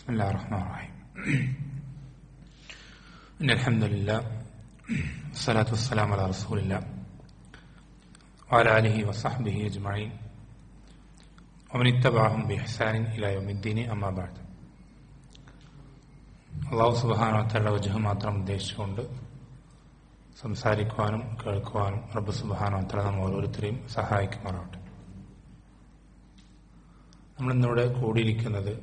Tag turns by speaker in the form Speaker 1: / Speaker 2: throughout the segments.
Speaker 1: بسم الله الرحمن الرحيم إن الحمد لله والصلاة والسلام على رسول الله وعلى آله وصحبه أجمعين ومن اتبعهم بإحسان إلى يوم الدين أما بعد. അല്ലാഹു സുബ്ഹാനഹു വ തആല വജഹ് മാത്രം ഉദ്ദേശിച്ചുകൊണ്ട് സംസാരിക്കുവാനും കേൾക്കുവാനും റബ്ബ് സുബ്ഹാനഹു വ തആല നമ്മ ഓരോരുത്തരെയും സഹായിക്കുമാറാവട്ടെ. നമ്മളിന്നിവിടെ കൂടിയിരിക്കുന്നത്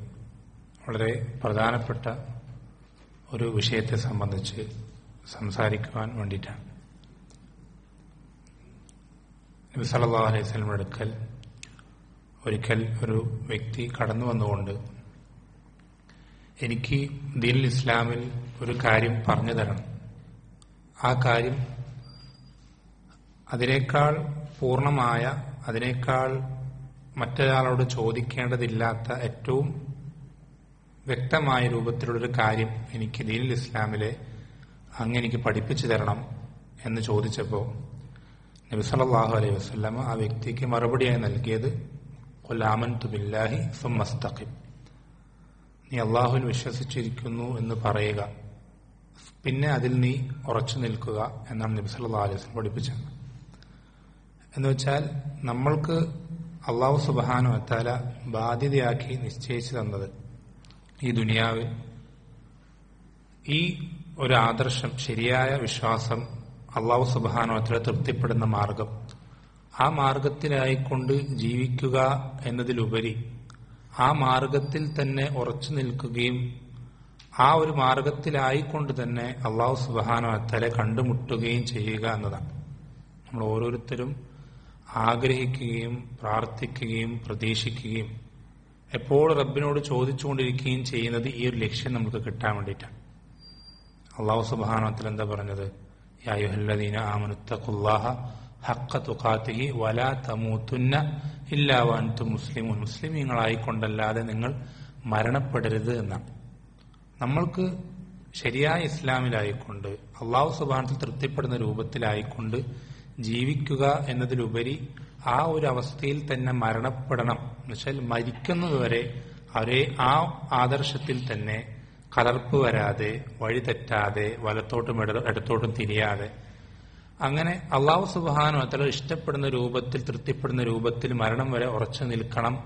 Speaker 1: വളരെ പ്രധാനപ്പെട്ട ഒരു വിഷയത്തെ സംബന്ധിച്ച് സംസാരിക്കുവാൻ വേണ്ടിയിട്ടാണ്. നബി സല്ലല്ലാഹു അലൈഹി വസല്ലം അടുക്കൽ ഒരിക്കൽ ഒരു വ്യക്തി കടന്നു വന്നുകൊണ്ട് എനിക്ക് ദീനുൽ ഇസ്ലാമിൽ ഒരു കാര്യം പറഞ്ഞു തരണം, ആ കാര്യം അതിനേക്കാൾ പൂർണ്ണമായ, അതിനേക്കാൾ മറ്റൊരാളോട് ചോദിക്കേണ്ടതില്ലാത്ത ഏറ്റവും വ്യക്തമായ രൂപത്തിലുള്ളൊരു കാര്യം എനിക്ക് ദീനുൽ ഇസ്ലാമിലെ അങ്ങ് എനിക്ക് പഠിപ്പിച്ചു തരണം എന്ന് ചോദിച്ചപ്പോൾ നബി സല്ലല്ലാഹു അലൈഹി വസല്ലം ആ വ്യക്തിക്ക് മറുപടിയായി നൽകിയത് ഖുൽ ആമൻതു ബില്ലാഹി സുമ്മ ഇസ്തഖിം, നീ അള്ളാഹുവിൽ വിശ്വസിച്ചിരിക്കുന്നു എന്ന് പറയുക, പിന്നെ അതിൽ നീ ഉറച്ചു നിൽക്കുക എന്നാണ് നബി സല്ലല്ലാഹു അലൈഹി വസല്ലം പഠിപ്പിച്ചത്. എന്ന് വെച്ചാൽ നമ്മൾക്ക് അള്ളാഹു സുബ്ഹാനഹു വ തആല ബാധ്യതയാക്കി നിശ്ചയിച്ചു തന്നത് ഈ ദുനിയാവിൽ ഈ ഒരു ആദർശം, ശരിയായ വിശ്വാസം, അള്ളാഹു സുബ്ഹാനഹു വ തആല തൃപ്തിപ്പെടുന്ന മാർഗം, ആ മാർഗത്തിലായിക്കൊണ്ട് ജീവിക്കുക എന്നതിലുപരി ആ മാർഗത്തിൽ തന്നെ ഉറച്ചു നിൽക്കുകയും ആ ഒരു മാർഗത്തിലായിക്കൊണ്ട് തന്നെ അള്ളാഹു സുബ്ഹാനഹു വ തആല കണ്ടുമുട്ടുകയും ചെയ്യുക എന്നതാണ് നമ്മൾ ഓരോരുത്തരും ആഗ്രഹിക്കുകയും പ്രാർത്ഥിക്കുകയും പ്രതീക്ഷിക്കുകയും എപ്പോൾ റബ്ബിനോട് ചോദിച്ചുകൊണ്ടിരിക്കുകയും ചെയ്യുന്നത് ഈ ഒരു ലക്ഷ്യം നമുക്ക് കിട്ടാൻ വേണ്ടിയിട്ടാണ്. അള്ളാഹു സുബ്ഹാനഹു വ തആല എന്താ പറഞ്ഞത്? യാ അയ്യുഹല്ലദീന ആമനു തഖുല്ലാഹ ഹഖ്ക തുഖാതിഹി വലാ തമൂതുന്ന ഇല്ലാ വഅൻതും മുസ്ലിമൂൻ, മുസ്ലിമീങ്ങളായിക്കൊണ്ടല്ലാതെ നിങ്ങൾ മരണപ്പെടരുത് എന്നാണ്. നമ്മൾക്ക് ശരിയായ ഇസ്ലാമിലായിക്കൊണ്ട് അള്ളാഹു സുബ്ഹാനഹു വ തആല തൃപ്തിപ്പെടുന്ന രൂപത്തിലായിക്കൊണ്ട് ജീവിക്കുക എന്നതിലുപരി ആ ഒരു അവസ്ഥയിൽ തന്നെ മരണപ്പെടണം. എന്നുവെച്ചാൽ മരിക്കുന്നതുവരെ അവരെ ആ ആദർശത്തിൽ തന്നെ കലർപ്പ് വരാതെ, വഴി തെറ്റാതെ, വലത്തോട്ടും ഇടത്തോട്ടും തിരിയാതെ, അങ്ങനെ അള്ളാഹു സുബ്ഹാനഹു വ തആല ഇഷ്ടപ്പെടുന്ന രൂപത്തിൽ, തൃപ്തിപ്പെടുന്ന രൂപത്തിൽ മരണം വരെ ഉറച്ചു നിൽക്കണം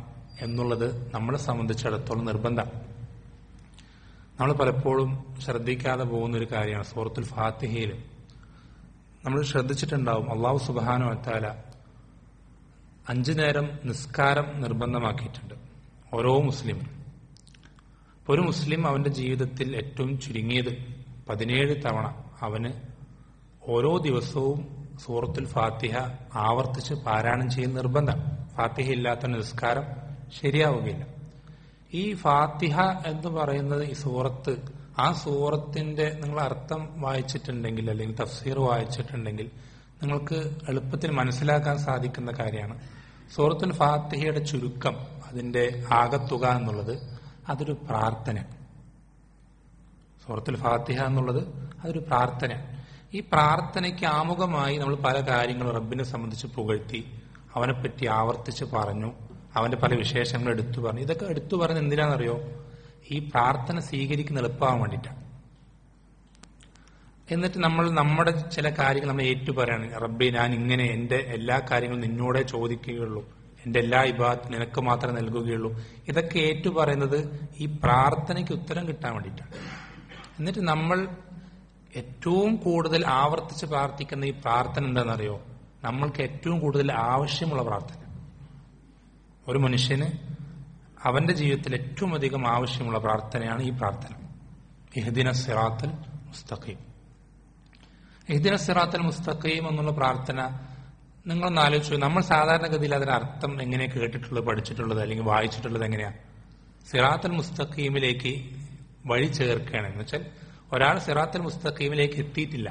Speaker 1: എന്നുള്ളത് നമ്മളെ സംബന്ധിച്ചിടത്തോളം നിർബന്ധം. നമ്മൾ പലപ്പോഴും ശ്രദ്ധിക്കാതെ പോകുന്നൊരു കാര്യമാണ് സൂറത്തുൽ ഫാത്തിഹയിൽ നമ്മൾ ശ്രദ്ധിച്ചിട്ടുണ്ടാവും. അള്ളാഹു സുബ്ഹാനഹു വ തആല 5 നേരം നിസ്കാരം നിർബന്ധമാക്കിയിട്ടുണ്ട് ഓരോ മുസ്ലിമിനും. ഒരു മുസ്ലിം അവന്റെ ജീവിതത്തിൽ ഏറ്റവും ചുരുങ്ങിയത് 17 തവണ അവന് ഓരോ ദിവസവും സൂറത്തുൽ ഫാത്തിഹ ആവർത്തിച്ച് പാരായണം ചെയ്യുന്ന നിർബന്ധം. ഫാത്തിഹ ഇല്ലാത്ത നിസ്കാരം ശരിയാവുകയില്ല. ഈ ഫാത്തിഹ എന്ന് പറയുന്നത് ഈ സൂറത്ത്, ആ സൂറത്തിന്റെ നിങ്ങൾ അർത്ഥം വായിച്ചിട്ടുണ്ടെങ്കിൽ അല്ലെങ്കിൽ തഫ്സീർ വായിച്ചിട്ടുണ്ടെങ്കിൽ നിങ്ങൾക്ക് എളുപ്പത്തിൽ മനസ്സിലാക്കാൻ സാധിക്കുന്ന കാര്യമാണ്. സൂറത്തുൽ ഫാത്തിഹയുടെ ചുരുക്കം, അതിന്റെ ആകത്തുക എന്നുള്ളത് അതൊരു പ്രാർത്ഥന. സൂറത്തുൽ ഫാത്തിഹ എന്നുള്ളത് അതൊരു പ്രാർത്ഥന. ഈ പ്രാർത്ഥനയ്ക്ക് ആമുഖമായി നമ്മൾ പല കാര്യങ്ങളും റബ്ബിനെ സംബന്ധിച്ച് പുകഴ്ത്തി, അവനെപ്പറ്റി ആവർത്തിച്ച് പറഞ്ഞു, അവന്റെ പല വിശേഷങ്ങൾ എടുത്തു പറഞ്ഞു. ഇതൊക്കെ എടുത്തു പറഞ്ഞ് എന്തിനാണെന്നറിയോ? ഈ പ്രാർത്ഥന സ്വീകരിക്കുന്ന എളുപ്പമാകാൻ വേണ്ടിയിട്ടാണ്. എന്നിട്ട് നമ്മൾ നമ്മുടെ ചില കാര്യങ്ങൾ നമ്മൾ ഏറ്റുപറയാണ്. റബ്ബേ, ഞാൻ ഇങ്ങനെ എന്റെ എല്ലാ കാര്യങ്ങളും നിന്നോടെ ചോദിക്കുകയുള്ളൂ, എന്റെ എല്ലാ ഇബാദത്തും നിനക്ക് മാത്രമേ നൽകുകയുള്ളൂ. ഇതൊക്കെ ഏറ്റുപറയുന്നത് ഈ പ്രാർത്ഥനയ്ക്ക് ഉത്തരം കിട്ടാൻ വേണ്ടിയിട്ടാണ്. എന്നിട്ട് നമ്മൾ ഏറ്റവും കൂടുതൽ ആവർത്തിച്ച് പ്രാർത്ഥിക്കുന്ന ഈ പ്രാർത്ഥന എന്താണെന്നറിയോ? നമ്മൾക്ക് ഏറ്റവും കൂടുതൽ ആവശ്യമുള്ള പ്രാർത്ഥന. ഒരു മനുഷ്യന് അവന്റെ ജീവിതത്തിൽ ഏറ്റവും അധികം ആവശ്യമുള്ള പ്രാർത്ഥനയാണ് ഈ പ്രാർത്ഥന. ഇഹ്ദിന സിറാത്തൽ മുസ്തഖീം. ഇഹ്ദിന സിറാത്തൽ മുസ്തഖീം എന്നുള്ള പ്രാർത്ഥന നിങ്ങളൊന്ന് ആലോചിച്ചു. നമ്മൾ സാധാരണഗതിയിൽ അതിന്റെ അർത്ഥം എങ്ങനെ കേട്ടിട്ടുള്ളത്, പഠിച്ചിട്ടുള്ളത് അല്ലെങ്കിൽ വായിച്ചിട്ടുള്ളത് എങ്ങനെയാണ്? സിറാത്തൽ മുസ്തഖീമിലേക്ക് വഴി ചേർക്കുകയാണ്. എന്ന് വെച്ചാൽ ഒരാൾ സിറാത്തൽ മുസ്തഖീമിലേക്ക് എത്തിയിട്ടില്ല,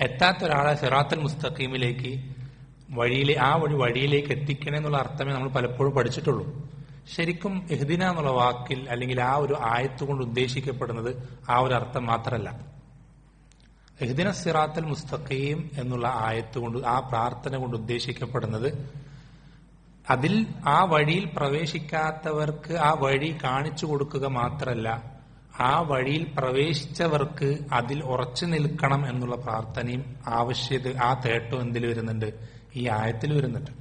Speaker 1: എത്താത്ത ഒരാളെ സിറാത്തൽ മുസ്തഖീമിലേക്ക് വഴിയിലേക്ക് എത്തിക്കണേ എന്നുള്ള അർത്ഥമേ നമ്മൾ പലപ്പോഴും പഠിച്ചിട്ടുള്ളൂ. ശരിക്കും ഇഹ്ദിന എന്നുള്ള വാക്കിൽ അല്ലെങ്കിൽ ആ ഒരു ആയത്ത് കൊണ്ട് ഉദ്ദേശിക്കപ്പെടുന്നത് ആ ഒരു അർത്ഥം മാത്രമല്ല. ഇഹ്ദിന സിറാത്തൽ മുസ്തഖീം എന്നുള്ള ആയത്ത് കൊണ്ട്, ആ പ്രാർത്ഥന കൊണ്ട് ഉദ്ദേശിക്കപ്പെടുന്നത് അതിൽ ആ വഴിയിൽ പ്രവേശിക്കാത്തവർക്ക് ആ വഴി കാണിച്ചു കൊടുക്കുക മാത്രമല്ല, ആ വഴിയിൽ പ്രവേശിച്ചവർക്ക് അതിൽ ഉറച്ചു നിൽക്കണം എന്നുള്ള പ്രാർത്ഥനയും ആ തേട്ടം എന്തിൽ വരുന്നുണ്ട്? ഈ ആയത്തിൽ വരുന്നുണ്ട്.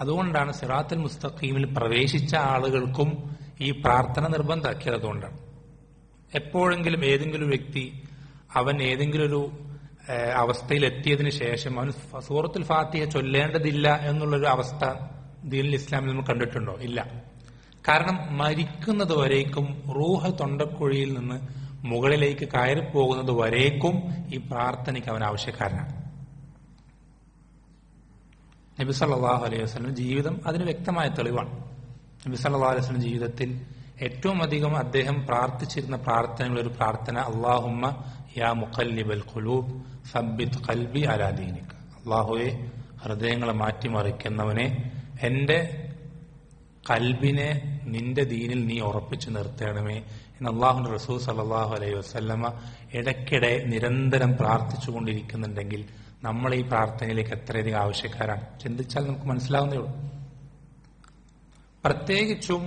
Speaker 1: അതുകൊണ്ടാണ് സിറാത്തുൽ മുസ്തഖീമിൽ പ്രവേശിച്ച ആളുകൾക്കും ഈ പ്രാർത്ഥന നിർബന്ധമാക്കിയത്. അതുകൊണ്ടാണ് എപ്പോഴെങ്കിലും ഏതെങ്കിലും വ്യക്തി അവൻ ഏതെങ്കിലും ഒരു അവസ്ഥയിൽ എത്തിയതിനു ശേഷം അവൻ സൂറത്തുൽ ഫാത്തിഹ ചൊല്ലേണ്ടതില്ല എന്നുള്ളൊരു അവസ്ഥ ദീനുൽ ഇസ്ലാമിൽ നമ്മൾ കണ്ടിട്ടുണ്ടോ? ഇല്ല. കാരണം മരിക്കുന്നത് വരേക്കും റൂഹ് തൊണ്ടക്കുഴിയിൽ നിന്ന് മുകളിലേക്ക് കയറിപ്പോകുന്നത് വരേക്കും ഈ പ്രാർത്ഥനയ്ക്ക് അവൻ ആവശ്യക്കാരനാണ്. നബി സല്ലല്ലാഹു അലൈഹി വസല്ലം ജീവിതം അതിന് വ്യക്തമായ തെളിവാണ്. നബി സല്ലല്ലാഹു അലൈഹി വസല്ലം ജീവിതത്തിൽ ഏറ്റവും അധികം അദ്ദേഹം പ്രാർത്ഥിച്ചിരുന്ന പ്രാർത്ഥനകളുടെ ഒരു പ്രാർത്ഥന അല്ലാഹുമ്മ യാ മുഖല്ലിബൽ ഖുലൂബ് സബ്ബിത് ഖൽബി അലാ ദീനിക. അല്ലാഹുവേ, ഹൃദയങ്ങളെ മാറ്റിമറിക്കുന്നവനെ, എന്റെ കൽബിനെ നിന്റെ ദീനിൽ നീ ഉറപ്പിച്ചു നിർത്തണമേ എന്ന് അല്ലാഹുവിന്റെ റസൂൽ സല്ലല്ലാഹു അലൈഹി വസല്ലമ ഇടയ്ക്കിടെ നിരന്തരം പ്രാർത്ഥിച്ചുകൊണ്ടിരിക്കുന്നുണ്ടെങ്കിൽ നമ്മൾ ഈ പ്രാർത്ഥനയിലേക്ക് എത്രയധികം ആവശ്യക്കാരാണ് ചിന്തിച്ചാൽ നമുക്ക് മനസ്സിലാവുന്നേ ഉള്ളൂ. പ്രത്യേകിച്ചും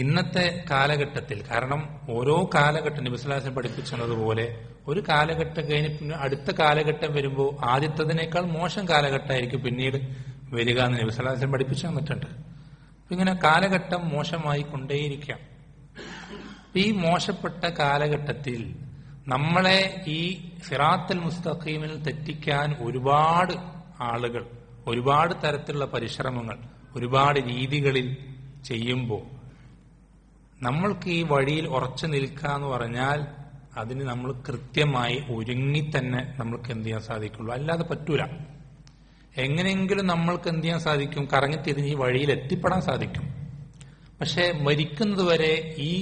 Speaker 1: ഇന്നത്തെ കാലഘട്ടത്തിൽ, കാരണം ഓരോ കാലഘട്ടം നബി സല്ലല്ലാഹു അലൈഹി വസല്ലം പഠിപ്പിച്ചതുപോലെ ഒരു കാലഘട്ടം കഴിഞ്ഞ് പിന്നെ അടുത്ത കാലഘട്ടം വരുമ്പോൾ ആദ്യത്തതിനേക്കാൾ മോശം കാലഘട്ടമായിരിക്കും പിന്നീട് വരിക എന്ന് നബി സല്ലല്ലാഹു അലൈഹി വസല്ലം പഠിപ്പിച്ചു തന്നിട്ടുണ്ട്. ഇങ്ങനെ കാലഘട്ടം മോശമായി കൊണ്ടേയിരിക്കാം. ഈ മോശപ്പെട്ട കാലഘട്ടത്തിൽ നമ്മളെ ഈ സിറാത്തുൽ മുസ്തഖീമിൽ തെറ്റിക്കാൻ ഒരുപാട് ആളുകൾ ഒരുപാട് തരത്തിലുള്ള പരിശ്രമങ്ങൾ ഒരുപാട് രീതികളിൽ ചെയ്യുമ്പോൾ നമ്മൾക്ക് ഈ വഴിയിൽ ഉറച്ചു നിൽക്കുക എന്ന് പറഞ്ഞാൽ അതിന് നമ്മൾ കൃത്യമായി ഒരുങ്ങി തന്നെ നമ്മൾക്ക് എന്ത് ചെയ്യാൻ സാധിക്കുള്ളൂ, അല്ലാതെ പറ്റൂല. എങ്ങനെയെങ്കിലും നമ്മൾക്ക് എന്ത് ചെയ്യാൻ സാധിക്കും? കറങ്ങിത്തിരിഞ്ഞ് ഈ വഴിയിൽ എത്തിപ്പെടാൻ സാധിക്കും. പക്ഷെ മരിക്കുന്നത് വരെ ഈ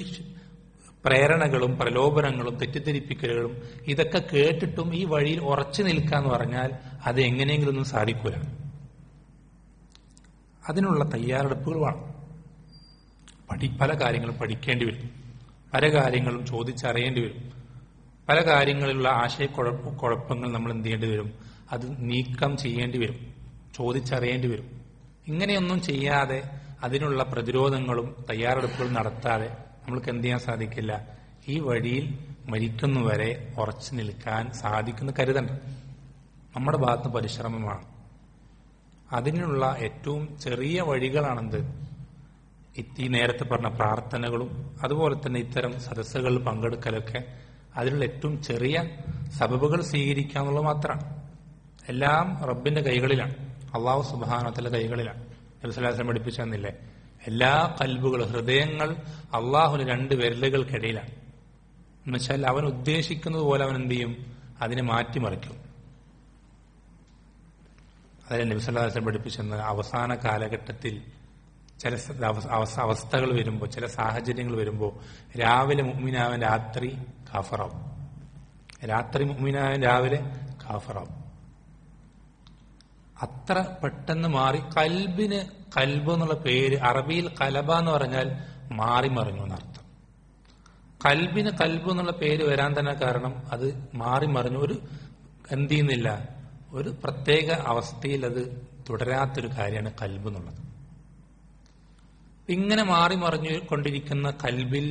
Speaker 1: പ്രേരണകളും പ്രലോഭനങ്ങളും തെറ്റിദ്ധരിപ്പിക്കലുകളും ഇതൊക്കെ കേട്ടിട്ടും ഈ വഴിയിൽ ഉറച്ചു നിൽക്കുക എന്ന് പറഞ്ഞാൽ അത് എങ്ങനെയെങ്കിലും ഒന്നും സാധിക്കൂല. അതിനുള്ള തയ്യാറെടുപ്പുകൾ വേണം. പല കാര്യങ്ങളും പഠിക്കേണ്ടി വരും, പല കാര്യങ്ങളും ചോദിച്ചറിയേണ്ടി വരും, പല കാര്യങ്ങളിലുള്ള ആശയക്കുഴപ്പങ്ങൾ നമ്മൾ എന്ത് ചെയ്യേണ്ടി വരും? അത് നീക്കം ചെയ്യേണ്ടി വരും, ചോദിച്ചറിയേണ്ടി വരും. ഇങ്ങനെയൊന്നും ചെയ്യാതെ അതിനുള്ള പ്രതിരോധങ്ങളും തയ്യാറെടുപ്പുകളും നടത്താതെ നമ്മൾക്ക് എന്ത് ചെയ്യാൻ സാധിക്കില്ല? ഈ വഴിയിൽ മരിക്കുന്നവരെ ഉറച്ചു നിൽക്കാൻ സാധിക്കുന്ന കരുതണ്ട. നമ്മുടെ ഭാഗത്ത് പരിശ്രമമാണ്. അതിനുള്ള ഏറ്റവും ചെറിയ വഴികളാണെന്ത്? ഈ നേരത്തെ പറഞ്ഞ പ്രാർത്ഥനകളും അതുപോലെ തന്നെ ഇത്തരം സദസ്സുകളിൽ പങ്കെടുക്കലൊക്കെ അതിലുള്ള ഏറ്റവും ചെറിയ സബബുകൾ സ്വീകരിക്കാന്നുള്ളത് മാത്രമാണ്. എല്ലാം റബ്ബിന്റെ കൈകളിലാണ്, അള്ളാഹു സുബ്ഹാനഹു വ തആല കൈകളിലാണ്. നബി സല്ലല്ലാഹു അലൈഹി വസല്ലം പഠിപ്പിച്ചു തന്നില്ലേ, എല്ലാ കൽബുകളും ഹൃദയങ്ങൾ അള്ളാഹുവിന് 2 വിരലുകൾക്കിടയിലാണ്. എന്നുവെച്ചാൽ അവൻ ഉദ്ദേശിക്കുന്നത് പോലെ അവൻ എന്ത് ചെയ്യും? അതിനെ മാറ്റിമറിക്കും. അതായത് നബി സല്ലല്ലാഹു അലൈഹി വസല്ലം പഠിപ്പിച്ചെന്ന് അവസാന കാലഘട്ടത്തിൽ ചില അവസ്ഥകൾ വരുമ്പോൾ, ചില സാഹചര്യങ്ങൾ വരുമ്പോൾ രാവിലെ മുഅ്മിനാവൻ രാത്രി കാഫറാവും, രാത്രി മുഅ്മിനാവൻ രാവിലെ കാഫറാവും. അത്ര പെട്ടെന്ന് മാറി. കൽബിന് കൽബ് എന്നുള്ള പേര് അറബിയിൽ കലബ എന്ന് പറഞ്ഞാൽ മാറി മറിഞ്ഞു എന്നർത്ഥം. കൽബിന് കൽബ് എന്നുള്ള പേര് വരാൻ തന്നെ കാരണം അത് മാറി മറിഞ്ഞു, ഒരു എന്ത് ചെയ്യുന്നില്ല, ഒരു പ്രത്യേക അവസ്ഥയിൽ അത് തുടരാത്തൊരു കാര്യമാണ് കൽബ് എന്നുള്ളത്. ഇങ്ങനെ മാറി മറിഞ്ഞു കൊണ്ടിരിക്കുന്ന കൽബിൽ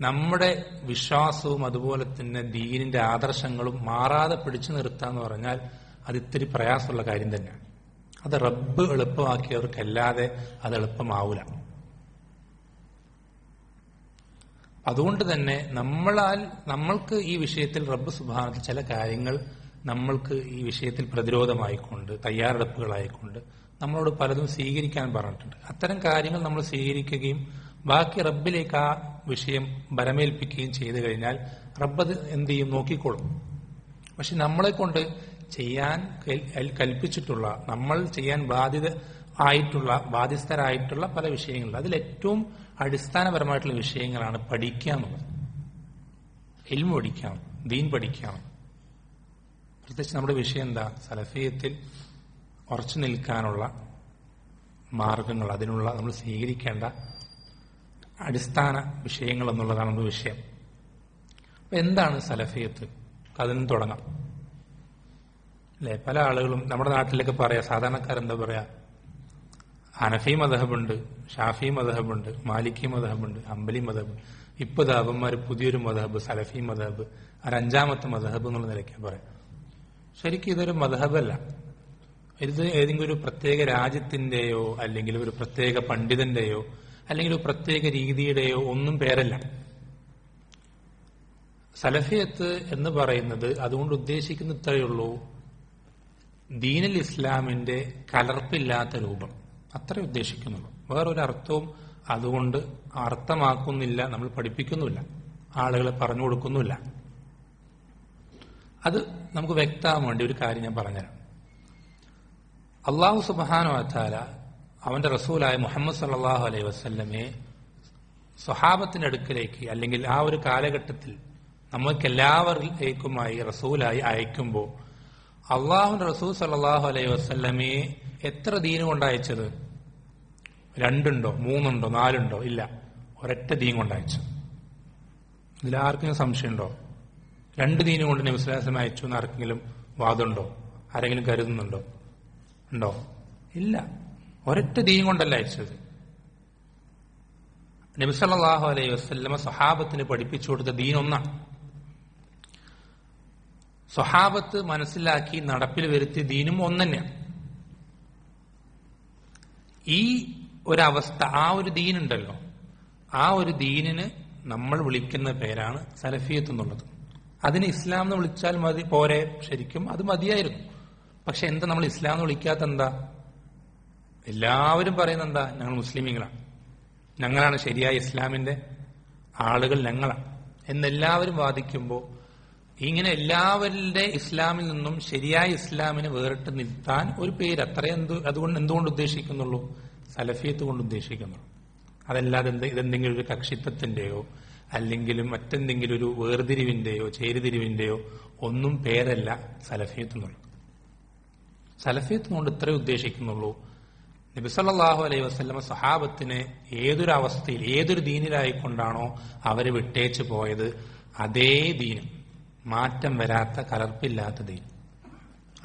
Speaker 1: നമ്മുടെ വിശ്വാസവും അതുപോലെ തന്നെ ദീനിന്റെ ആദർശങ്ങളും മാറാതെ പിടിച്ചു നിർത്താന്ന് പറഞ്ഞാൽ അത് ഇത്തിരി പ്രയാസമുള്ള കാര്യം തന്നെയാണ്. അത് റബ്ബ് എളുപ്പമാക്കിയവർക്കല്ലാതെ അത് എളുപ്പമാവൂല. അതുകൊണ്ട് തന്നെ നമ്മൾക്ക് ഈ വിഷയത്തിൽ റബ്ബ് സുബ്ഹാനഹു ചില കാര്യങ്ങൾ നമ്മൾക്ക് ഈ വിഷയത്തിൽ പ്രതിരോധമായിക്കൊണ്ട് തയ്യാറെടുപ്പുകളായിക്കൊണ്ട് നമ്മളോട് പലതും സ്വീകരിക്കാൻ പറഞ്ഞിട്ടുണ്ട്. അത്തരം കാര്യങ്ങൾ നമ്മൾ സ്വീകരിക്കുകയും ബാക്കി റബ്ബിലേക്ക് ആ വിഷയം ബലമേൽപ്പിക്കുകയും ചെയ്തു കഴിഞ്ഞാൽ റബ്ബ് അത് എന്ത് ചെയ്യും? നോക്കിക്കോളും. പക്ഷെ നമ്മളെ കൊണ്ട് ചെയ്യാൻ കൽപ്പിച്ചിട്ടുള്ള, നമ്മൾ ചെയ്യാൻ ബാധ്യസ്ഥരായിട്ടുള്ള പല വിഷയങ്ങളുണ്ട്. അതിലേറ്റവും അടിസ്ഥാനപരമായിട്ടുള്ള വിഷയങ്ങളാണ് പഠിക്കുക എന്നുള്ളത്. ഇൽമു പഠിക്കണം, ദീൻ പഠിക്കണം. പ്രത്യേകിച്ച് നമ്മുടെ വിഷയം എന്താ? സലഫിയത്തിൽ ഉറച്ചു നിൽക്കാനുള്ള മാർഗങ്ങൾ, അതിനുള്ള നമ്മൾ സ്വീകരിക്കേണ്ട അടിസ്ഥാന വിഷയങ്ങൾ എന്നുള്ളതാണ് നമ്മുടെ വിഷയം. അപ്പൊ എന്താണ് സലഫിയത്ത്? അതിൽ നിന്ന് തുടങ്ങാം അല്ലെ? പല ആളുകളും നമ്മുടെ നാട്ടിലൊക്കെ പറയാ, സാധാരണക്കാരെന്താ പറയാ, ഹനഫി മദ്ഹബുണ്ട്, ഷാഫി മദ്ഹബുണ്ട്, മാലിക്കി മദ്ഹബുണ്ട്, ഹംബലി മദ്ഹബുണ്ട്. ഇപ്പൊ ദാബന്മാർ പുതിയൊരു മദ്ഹബ്, സലഫി മദ്ഹബ്, അഞ്ചാമത്തെ മദ്ഹബ് എന്നുള്ള നിലയ്ക്ക് പറയാം. ശരിക്കും ഇതൊരു മദ്ഹബല്ല. ഇത് ഏതെങ്കിലും ഒരു പ്രത്യേക രാജ്യത്തിന്റെയോ അല്ലെങ്കിൽ ഒരു പ്രത്യേക പണ്ഡിതന്റെയോ അല്ലെങ്കിൽ ഒരു പ്രത്യേക രീതിയുടെയോ ഒന്നും പേരല്ല. സലഫിയത്ത് എന്ന് പറയുന്നത് അതുകൊണ്ട് ഉദ്ദേശിക്കുന്ന ഇത്രയേ ഉള്ളൂ, ദീനുൽ ഇസ്ലാമിന്റെ കലർപ്പില്ലാത്ത രൂപം, അത്രേ ഉദ്ദേശിക്കുന്നുള്ളൂ. വേറൊരു അർത്ഥവും അതുകൊണ്ട് അർത്ഥമാക്കുന്നില്ല, നമ്മൾ പഠിപ്പിക്കുന്നുമില്ല, ആളുകളെ പറഞ്ഞു കൊടുക്കുന്നുമില്ല. അത് നമുക്ക് വ്യക്തമാകാൻ വേണ്ടി ഒരു കാര്യം ഞാൻ പറഞ്ഞുതരാം. അല്ലാഹു സുബ്ഹാനഹു വ തആല അവന്റെ റസൂലായ മുഹമ്മദ് സല്ലല്ലാഹു അലൈഹി വസല്ലമയെ സ്വഹാബത്തിന്റെ അടുക്കലേക്ക് അല്ലെങ്കിൽ ആ ഒരു കാലഘട്ടത്തിൽ നമുക്കെല്ലാവരിലേക്കുമായി റസൂലായി അയക്കുമ്പോൾ അള്ളാഹുവിന്റെ റസൂൽ സല്ലല്ലാഹു അലൈഹി വസല്ലമയെ എത്ര ദീന് കൊണ്ട് അയച്ചത്? 2 ഉണ്ടോ 3 ഉണ്ടോ 4 ഉണ്ടോ? ഇല്ല, ഒരൊറ്റ ദീൻ കൊണ്ടയച്ചു. ഇതിലാർക്കെങ്കിലും സംശയമുണ്ടോ? 2 ദീന് കൊണ്ട് നബി സല്ലല്ലാഹു അലൈഹി വസല്ലം അയച്ചു എന്ന് ആർക്കെങ്കിലും വാദമുണ്ടോ? ആരെങ്കിലും കരുതുന്നുണ്ടോ? ഉണ്ടോ? ഇല്ല, ഒരൊറ്റ ദീൻ കൊണ്ടല്ല അയച്ചത്. നബി സല്ലല്ലാഹു അലൈഹി വസല്ലമ സ്വഹാബത്തിന് പഠിപ്പിച്ചു കൊടുത്ത ദീൻ ഒന്നാണ്. സ്വഹാബത്ത് മനസ്സിലാക്കി നടപ്പിൽ വരുത്തിയ ദീനും ഒന്നെന്നെയാണ്. ഈ ഒരവസ്ഥ, ആ ഒരു ദീനുണ്ടല്ലോ, ആ ഒരു ദീനിന് നമ്മൾ വിളിക്കുന്ന പേരാണ് സലഫിയത്ത് എന്നുള്ളത്. അതിന് ഇസ്ലാം എന്ന് വിളിച്ചാൽ മതി പോരെ, ശരിക്കും അത് മതിയായിരുന്നു. പക്ഷെ എന്താ നമ്മൾ ഇസ്ലാം എന്ന് വിളിക്കാത്ത? എന്താ? എല്ലാവരും പറയുന്ന എന്താ? ഞങ്ങൾ മുസ്ലിമീങ്ങളാണ്, ഞങ്ങളാണ് ശരിയായ ഇസ്ലാമിന്റെ ആളുകൾ, ഞങ്ങളാണ് എന്നെല്ലാവരും വാദിക്കുമ്പോൾ ഇങ്ങനെ എല്ലാവരുടെ ഇസ്ലാമിൽ നിന്നും ശരിയായ ഇസ്ലാമിനെ വേറിട്ട് നിർത്താൻ ഒരു പേര്, അത്രയും അതുകൊണ്ട് എന്തുകൊണ്ട് ഉദ്ദേശിക്കുന്നുള്ളൂ? സലഫിയത്ത് കൊണ്ട് ഉദ്ദേശിക്കുന്നുള്ളൂ. അതല്ലാതെ ഇതെന്തെങ്കിലും ഒരു കക്ഷിത്വത്തിന്റെയോ അല്ലെങ്കിൽ മറ്റെന്തെങ്കിലും ഒരു വേർതിരിവിന്റെയോ ചേരിതിരിവിന്റെയോ ഒന്നും പേരല്ല സലഫിയത്ത് എന്നുള്ളത്. സലഫിയത്ത് കൊണ്ട് ഇത്രേ ഉദ്ദേശിക്കുന്നുള്ളൂ, നബി സല്ലല്ലാഹു അലൈഹി വസല്ലമ സഹാബത്തിനെ ഏതൊരു അവസ്ഥയിൽ ഏതൊരു ദീനിലായിക്കൊണ്ടാണോ അവരെ വിട്ടേച്ചു പോയത്, അതേ ദീൻ, മാറ്റം വരാത്ത കലർപ്പില്ലാത്ത ദീൻ,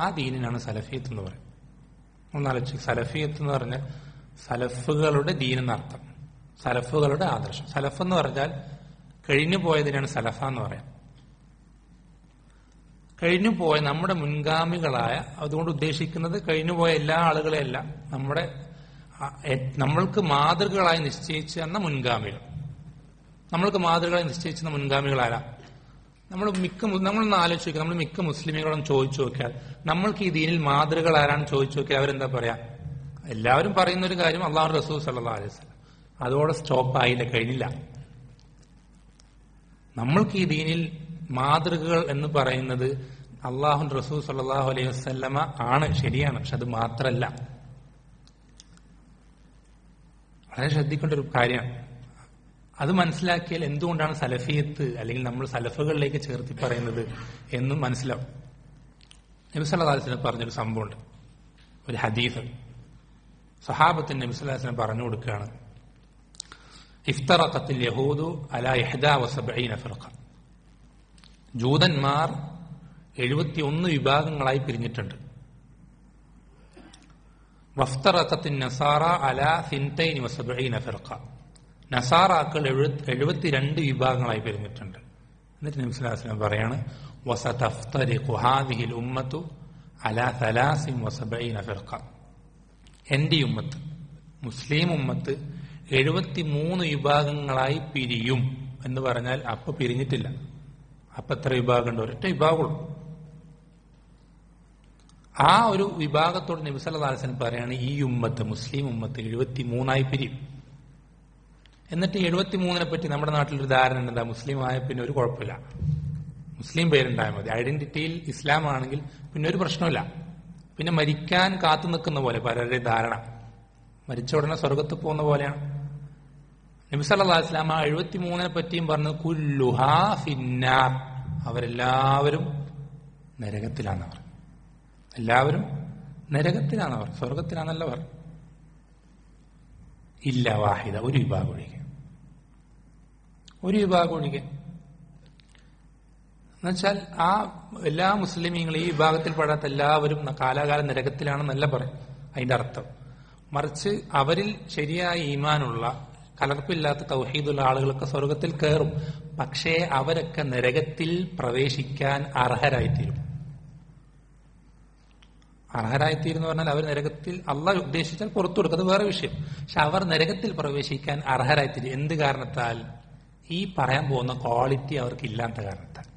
Speaker 1: ആ ദീനിനാണ് സലഫിയത്ത് എന്ന് പറയുന്നത്. ഒന്നാലോചിച്ച്, സലഫിയത്ത് എന്ന് പറഞ്ഞാൽ സലഫുകളുടെ ദീൻ എന്നർത്ഥം, സലഫുകളുടെ ആദർശം. സലഫ് എന്ന് പറഞ്ഞാൽ കഴിഞ്ഞു പോയതിനാണ് സലഫ എന്ന് പറയാം. കഴിഞ്ഞുപോയ നമ്മുടെ മുൻഗാമികളായ, അതുകൊണ്ട് ഉദ്ദേശിക്കുന്നത് കഴിഞ്ഞുപോയ എല്ലാ ആളുകളെയല്ല, നമ്മൾക്ക് മാതൃകകളായി നിശ്ചയിച്ചു തന്ന മുൻഗാമികൾ. നമ്മൾക്ക് മാതൃകകളായി നിശ്ചയിച്ച മുൻഗാമികളാരാ? നമ്മളൊന്ന് ആലോചിക്കുക, നമ്മൾ മിക്ക മുസ്ലിമുകളും ചോദിച്ചു നോക്കിയാൽ നമ്മൾക്ക് ഈ ദീനിൽ മാതൃകൾ ആരാണ് ചോദിച്ചു നോക്കിയാൽ അവരെന്താ പറയാ? എല്ലാവരും പറയുന്ന ഒരു കാര്യം അല്ലാഹു റസൂൽ സല്ലല്ലാഹു അലൈഹി വസല്ലം. അതോടെ സ്റ്റോപ്പ് ആയില്ല, കഴിഞ്ഞില്ല. നമ്മൾക്ക് ഈ ദീനിൽ മാതൃകകൾ എന്ന് പറയുന്നത് അല്ലാഹു റസൂൽ സല്ലല്ലാഹു അലൈഹി വസല്ലമ ആണ്, ശരിയാണ്. പക്ഷെ അത് മാത്രല്ല, വളരെ ശ്രദ്ധിക്കേണ്ട ഒരു കാര്യമാണ്. അത് മനസ്സിലാക്കിയാൽ എന്തുകൊണ്ടാണ് സലഫിയത്ത് അല്ലെങ്കിൽ നമ്മൾ സലഫുകളിലേക്ക് ചേർത്തി പറയുന്നത് എന്നും മനസ്സിലാവും. നബി സല്ലല്ലാഹു അലൈഹി വസല്ലം പറഞ്ഞൊരു സംഭവമുണ്ട്, ഒരു ഹദീസ്. സഹാബത്തിന് നബി സല്ലല്ലാഹു അലൈഹി വസല്ലം പറഞ്ഞു കൊടുക്കുകയാണ്, ഇഫ്തറഖത്തിൽ യഹൂദു അലാ 71 ഫിർഖ. ജൂതന്മാർ 71 വിഭാഗങ്ങളായി പിരിഞ്ഞിട്ടുണ്ട്. വഫ്തറഖത്തിൻ നസാറ അലാ 72 ഫിർഖ. നസാറാക്കൾ 72 വിഭാഗങ്ങളായി പിരിഞ്ഞിട്ടുണ്ട്. എന്നിട്ട് നബി സല്ലല്ലാഹു അലൈഹി വസല്ലം പറയാണ്, വസതഫ്തരിഖു ഹാദിഹിൽ ഉമ്മത്തു അലാ 73 ഫിർഖ. എന്റെ ഉമ്മത്ത്, മുസ്ലിം ഉമ്മത്ത് 73 വിഭാഗങ്ങളായി പിരിയും എന്ന് പറഞ്ഞാൽ അപ്പൊ പിരിഞ്ഞിട്ടില്ല. അപ്പൊ എത്ര വിഭാഗമുണ്ട്? ഒരൊറ്റ വിഭാഗമുള്ളൂ. ആ ഒരു വിഭാഗത്തോട് നബി സല്ലല്ലാഹു അലൈഹി വസല്ലം പറയാണ്, ഈ ഉമ്മത്ത്, മുസ്ലിം ഉമ്മത്ത് 73 പിരിയും. എന്നിട്ട് 73 പറ്റി നമ്മുടെ നാട്ടിലൊരു ധാരണ എന്താ? മുസ്ലിം ആയ പിന്നെ ഒരു കുഴപ്പമില്ല, മുസ്ലിം പേരുണ്ടായാൽ മതി, ഐഡന്റിറ്റിയിൽ ഇസ്ലാം ആണെങ്കിൽ പിന്നെ ഒരു പ്രശ്നമില്ല, പിന്നെ മരിക്കാൻ കാത്തു നിൽക്കുന്ന പോലെ പലരുടെ ധാരണ, മരിച്ച ഉടനെ സ്വർഗത്ത് പോകുന്ന പോലെയാണ്. നബി സല്ലല്ലാഹു അലൈഹി വസല്ലം ആ 73 പറ്റിയും പറഞ്ഞത് കുല്ലുഹാ ഫിന്നാർ, അവരെല്ലാവരും നരകത്തിലാണെന്നവർ. എല്ലാവരും നരകത്തിലാണെന്നവർ, സ്വർഗത്തിലാണെന്നല്ലവർ. ഇല്ല വാഹിദ, ഒരു വിഭാഗം ഒഴികെ. ഒരു വിഭാഗം ഒഴികെ എന്നുവെച്ചാൽ ആ എല്ലാ മുസ്ലിമീങ്ങളും ഈ വിഭാഗത്തിൽ പെടാത്ത എല്ലാവരും കാലാകാലം നരകത്തിലാണെന്നല്ല പറയും അതിന്റെ അർത്ഥം. മറിച്ച് അവരിൽ ശരിയായ ഈമാനുള്ള കലർപ്പില്ലാത്ത തൗഹീദുള്ള ആളുകളൊക്കെ സ്വർഗത്തിൽ കയറും. പക്ഷേ അവരൊക്കെ നരകത്തിൽ പ്രവേശിക്കാൻ അർഹരായിത്തീരും. അർഹരായിത്തീരുന്ന് പറഞ്ഞാൽ അവർ നരകത്തിൽ അള്ളാഹ് ഉദ്ദേശിച്ചാൽ പുറത്തു കൊടുക്കും, അത് വേറെ വിഷയം. പക്ഷെ അവർ നരകത്തിൽ പ്രവേശിക്കാൻ അർഹരായിത്തീരും. എന്ത് കാരണത്താൽ? ഈ പറയാൻ പോകുന്ന ക്വാളിറ്റി അവർക്ക് ഇല്ലാത്ത കാരണത്താൽ.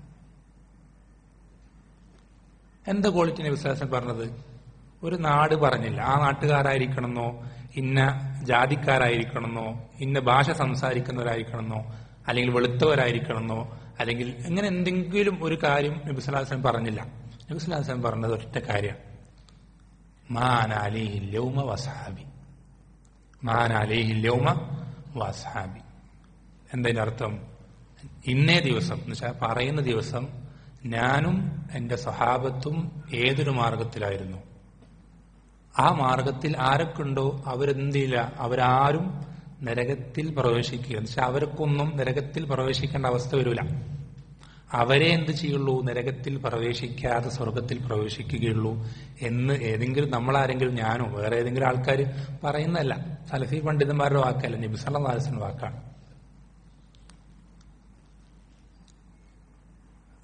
Speaker 1: എന്താ ക്വാളിറ്റി നബി സല്ലല്ലാഹു അലൈഹി വസല്ലം പറഞ്ഞത്? ഒരു നാട് പറഞ്ഞില്ല. ആ നാട്ടുകാരായിരിക്കണമെന്നോ ഇന്ന ജാതിക്കാരായിരിക്കണമെന്നോ ഇന്ന ഭാഷ സംസാരിക്കുന്നവരായിരിക്കണമെന്നോ അല്ലെങ്കിൽ വെളുത്തവരായിരിക്കണമെന്നോ അല്ലെങ്കിൽ അങ്ങനെ എന്തെങ്കിലും ഒരു കാര്യം നബി സല്ലല്ലാഹു അലൈഹി വസല്ലം പറഞ്ഞില്ല. നബി സല്ലല്ലാഹു അലൈഹി വസല്ലം പറഞ്ഞത് ഒറ്റ കാര്യം, മാന അലൈഹി യൗമ വസ്ഹാബി. മാന അലൈഹി യൗമ വസ്ഹാബി. എന്തതിന്റെ അർത്ഥം? ഇന്നേ ദിവസം എന്ന് വെച്ചാൽ പറയുന്ന ദിവസം ഞാനും എന്റെ സ്വഹാബത്തും ഏതൊരു മാർഗത്തിലായിരുന്നു, ആ മാർഗത്തിൽ ആരൊക്കെയുണ്ടോ അവരെന്തില്ല, അവരാരും നരകത്തിൽ പ്രവേശിക്കുക. എന്ന് വെച്ചാൽ അവർക്കൊന്നും നരകത്തിൽ പ്രവേശിക്കേണ്ട അവസ്ഥ വരില്ല. അവരെ എന്ത് ചെയ്യുള്ളൂ? നരകത്തിൽ പ്രവേശിക്കാതെ സ്വർഗത്തിൽ പ്രവേശിക്കുകയുള്ളൂ എന്ന് ഏതെങ്കിലും നമ്മളാരെങ്കിലും ഞാനോ വേറെ ഏതെങ്കിലും ആൾക്കാർ പറയുന്നതല്ല. സലഫി പണ്ഡിതന്മാരുടെ വാക്കല്ല, നബി സല്ലല്ലാഹു അലൈഹി വസല്ലം വാക്കാണ്.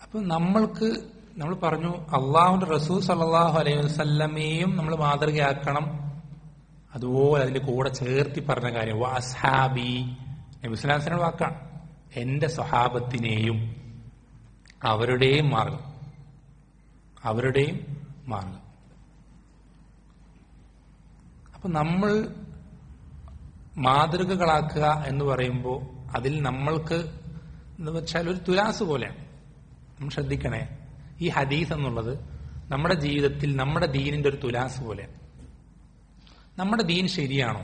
Speaker 1: അപ്പൊ നമ്മൾ പറഞ്ഞു അള്ളാഹുവിന്റെ റസൂൽ സല്ലല്ലാഹു അലൈഹി വസല്ലമയെയും നമ്മൾ മാതൃകയാക്കണം. അതുപോലെ അതിന്റെ കൂടെ ചേർത്തി പറഞ്ഞ കാര്യം വഅസ്ഹാബി, നബി സല്ലല്ലാഹു അലൈഹി വസല്ലം വാക്കാണ്. എന്റെ സ്വഹാബത്തിനെയും അവരുടെയും മാർഗം. അപ്പൊ നമ്മൾ മാതൃകകളാക്കുക എന്ന് പറയുമ്പോൾ അതിൽ നമ്മൾക്ക് എന്ന് വെച്ചാൽ ഒരു തുലാസ് പോലെയാണ്. നമ്മൾ ശ്രദ്ധിക്കണേ, ഈ ഹദീസ് എന്നുള്ളത് നമ്മുടെ ജീവിതത്തിൽ നമ്മുടെ ദീനിന്റെ ഒരു തുലാസ് പോലെയാണ്. നമ്മുടെ ദീൻ ശരിയാണോ?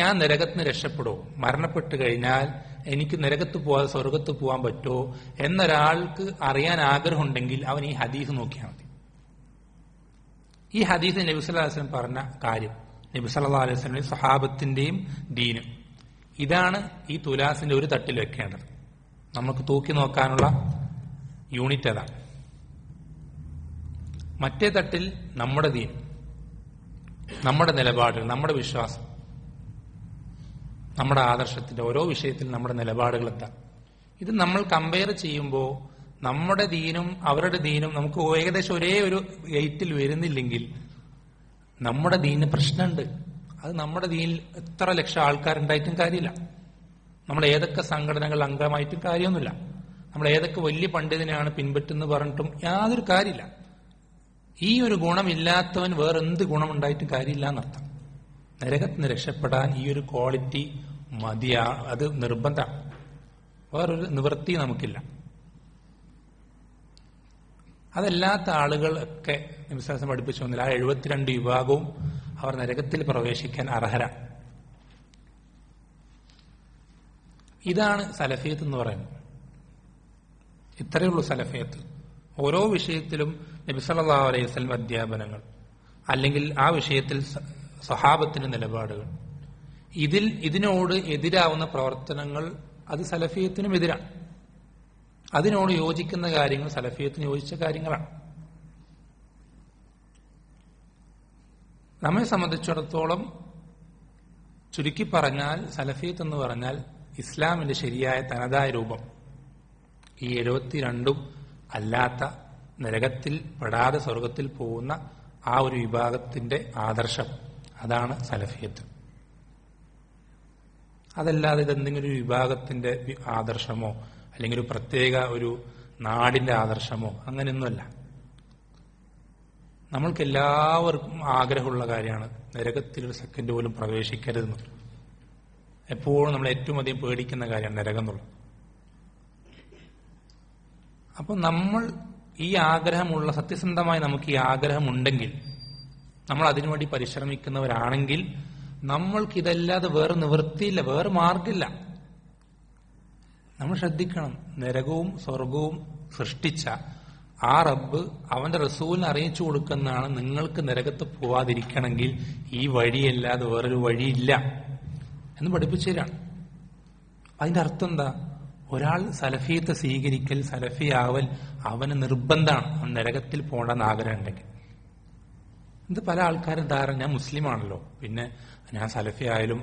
Speaker 1: ഞാൻ നരകത്തിന് രക്ഷപ്പെടുമോ? മരണപ്പെട്ട് കഴിഞ്ഞാൽ എനിക്ക് നരകത്ത് പോവാതെ സ്വർഗത്ത് പോകാൻ പറ്റുമോ എന്നൊരാൾക്ക് അറിയാൻ ആഗ്രഹമുണ്ടെങ്കിൽ അവൻ ഈ ഹദീസ് നോക്കിയാൽ മതി. ഈ ഹദീസ് നബി സല്ലല്ലാഹു അലൈഹി വസല്ലം പറഞ്ഞ കാര്യം, നബി സല്ലല്ലാഹു അലൈഹി വസല്ലം സ്വഹാബത്തിന്റെയും ദീനും, ഇതാണ് ഈ തുലാസിന്റെ ഒരു തട്ടിൽ വെക്കേണ്ടത്. നമുക്ക് തൂക്കി നോക്കാനുള്ള യൂണിറ്റ് അതാണ്. മറ്റേ തട്ടിൽ നമ്മുടെ ദീൻ, നമ്മുടെ നിലപാടുകൾ, നമ്മുടെ വിശ്വാസം, നമ്മുടെ ആദർശത്തിന്റെ ഓരോ വിഷയത്തിൽ നമ്മുടെ നിലപാടുകൾ എത്താം. ഇത് നമ്മൾ കമ്പയർ ചെയ്യുമ്പോൾ നമ്മുടെ ദീനും അവരുടെ ദീനും നമുക്ക് ഏകദേശം ഒരേ ഒരു ഗേറ്റിൽ വരുന്നില്ലെങ്കിൽ നമ്മുടെ ദീനിന് പ്രശ്നമുണ്ട്. അത് നമ്മുടെ ദീനിൽ എത്ര ലക്ഷം ആൾക്കാരുണ്ടായിട്ടും കാര്യമില്ല, നമ്മൾ ഏതൊക്കെ സംഘടനകൾ അംഗമായിട്ടും കാര്യമൊന്നുമില്ല, നമ്മൾ ഏതൊക്കെ വലിയ പണ്ഡിതനെയാണ് പിൻപറ്റുന്ന പറഞ്ഞിട്ടും യാതൊരു കാര്യമില്ല. ഈ ഒരു ഗുണമില്ലാത്തവൻ വേറെന്ത് ഗുണമുണ്ടായിട്ടും കാര്യമില്ല എന്നർത്ഥം. നരകത്തിന് രക്ഷപ്പെടാൻ ഈ ഒരു ക്വാളിറ്റി മതിയാ, അത് നിർബന്ധമാണ്. വേറൊരു നിവൃത്തി നമുക്കില്ല. അതല്ലാത്ത ആളുകളൊക്കെ നബി സല്ലല്ലാഹു അലൈഹി വസല്ലം പഠിപ്പിച്ചു വന്നില്ല. ആ 72 വിഭാഗവും അവർ നരകത്തിൽ പ്രവേശിക്കാൻ അർഹരാണ്. ഇതാണ് സലഫിയത്ത് എന്ന് പറയുന്നത്. ഇത്രയേ ഉള്ളൂ സലഫിയത്ത്. ഓരോ വിഷയത്തിലും നബി സല്ലല്ലാഹു അലൈഹി വസല്ലം അധ്യാപനങ്ങൾ, അല്ലെങ്കിൽ ആ വിഷയത്തിൽ സ്വഹാബത്തിന്റെ നിലപാടുകൾ, ഇതിനോട് എതിരാവുന്ന പ്രവർത്തനങ്ങൾ അത് സലഫിയത്തിനും എതിരാണ്. അതിനോട് യോജിക്കുന്ന കാര്യങ്ങൾ സലഫിയത്തിന് യോജിച്ച കാര്യങ്ങളാണ്. നമ്മെ സംബന്ധിച്ചിടത്തോളം ചുരുക്കി പറഞ്ഞാൽ സലഫിയത്ത് എന്ന് പറഞ്ഞാൽ ഇസ്ലാമിന്റെ ശരിയായ തനതായ രൂപം. ഈ 72 അല്ലാത്ത നരകത്തിൽ പെടാതെ സ്വർഗത്തിൽ പോകുന്ന ആ ഒരു വിഭാഗത്തിന്റെ ആദർശം, അതാണ് സലഫിയത്ത്. അതല്ലാതെ ഇതെന്തെങ്കിലും ഒരു വിഭാഗത്തിന്റെ ആദർശമോ അല്ലെങ്കിൽ ഒരു പ്രത്യേക ഒരു നാടിന്റെ ആദർശമോ അങ്ങനെയൊന്നുമല്ല. നമ്മൾക്ക് എല്ലാവർക്കും ആഗ്രഹമുള്ള കാര്യമാണ് നരകത്തിൽ ഒരു സെക്കൻഡ് പോലും പ്രവേശിക്കരുതെന്ന്. എപ്പോഴും നമ്മൾ ഏറ്റവും അധികം പേടിക്കുന്ന കാര്യമാണ് നരകം എന്നുള്ളത്. അപ്പൊ നമ്മൾ ഈ ആഗ്രഹമുള്ള, സത്യസന്ധമായി നമുക്ക് ഈ ആഗ്രഹമുണ്ടെങ്കിൽ, നമ്മൾ അതിനുവേണ്ടി പരിശ്രമിക്കുന്നവരാണെങ്കിൽ നമ്മൾക്കിതല്ലാതെ വേറെ നിവൃത്തിയില്ല, വേറെ മാർഗമില്ല. നമ്മൾ ശ്രദ്ധിക്കണം, നരകവും സ്വർഗവും സൃഷ്ടിച്ച ആ റബ്ബ് അവന്റെ റസൂലിനെ അറിയിച്ചു കൊടുക്കുന്നതാണ്, നിങ്ങൾക്ക് നരകത്ത് പോവാതിരിക്കണമെങ്കിൽ ഈ വഴിയല്ലാതെ വേറൊരു വഴിയില്ല എന്ന് പഠിപ്പിച്ചു തരാണ്. അതിന്റെ അർത്ഥം എന്താ? ഒരാൾ സലഫിയത്തെ സ്വീകരിക്കൽ, സലഫിയാവൽ അവന് നിർബന്ധമാണ്, അവൻ നരകത്തിൽ പോകണമെന്ന് ആഗ്രഹം ഉണ്ടെങ്കിൽ. ഇത് പല ആൾക്കാരും ധാരണ ഞാൻ മുസ്ലിമാണല്ലോ, പിന്നെ ഞാൻ സലഫി ആയാലും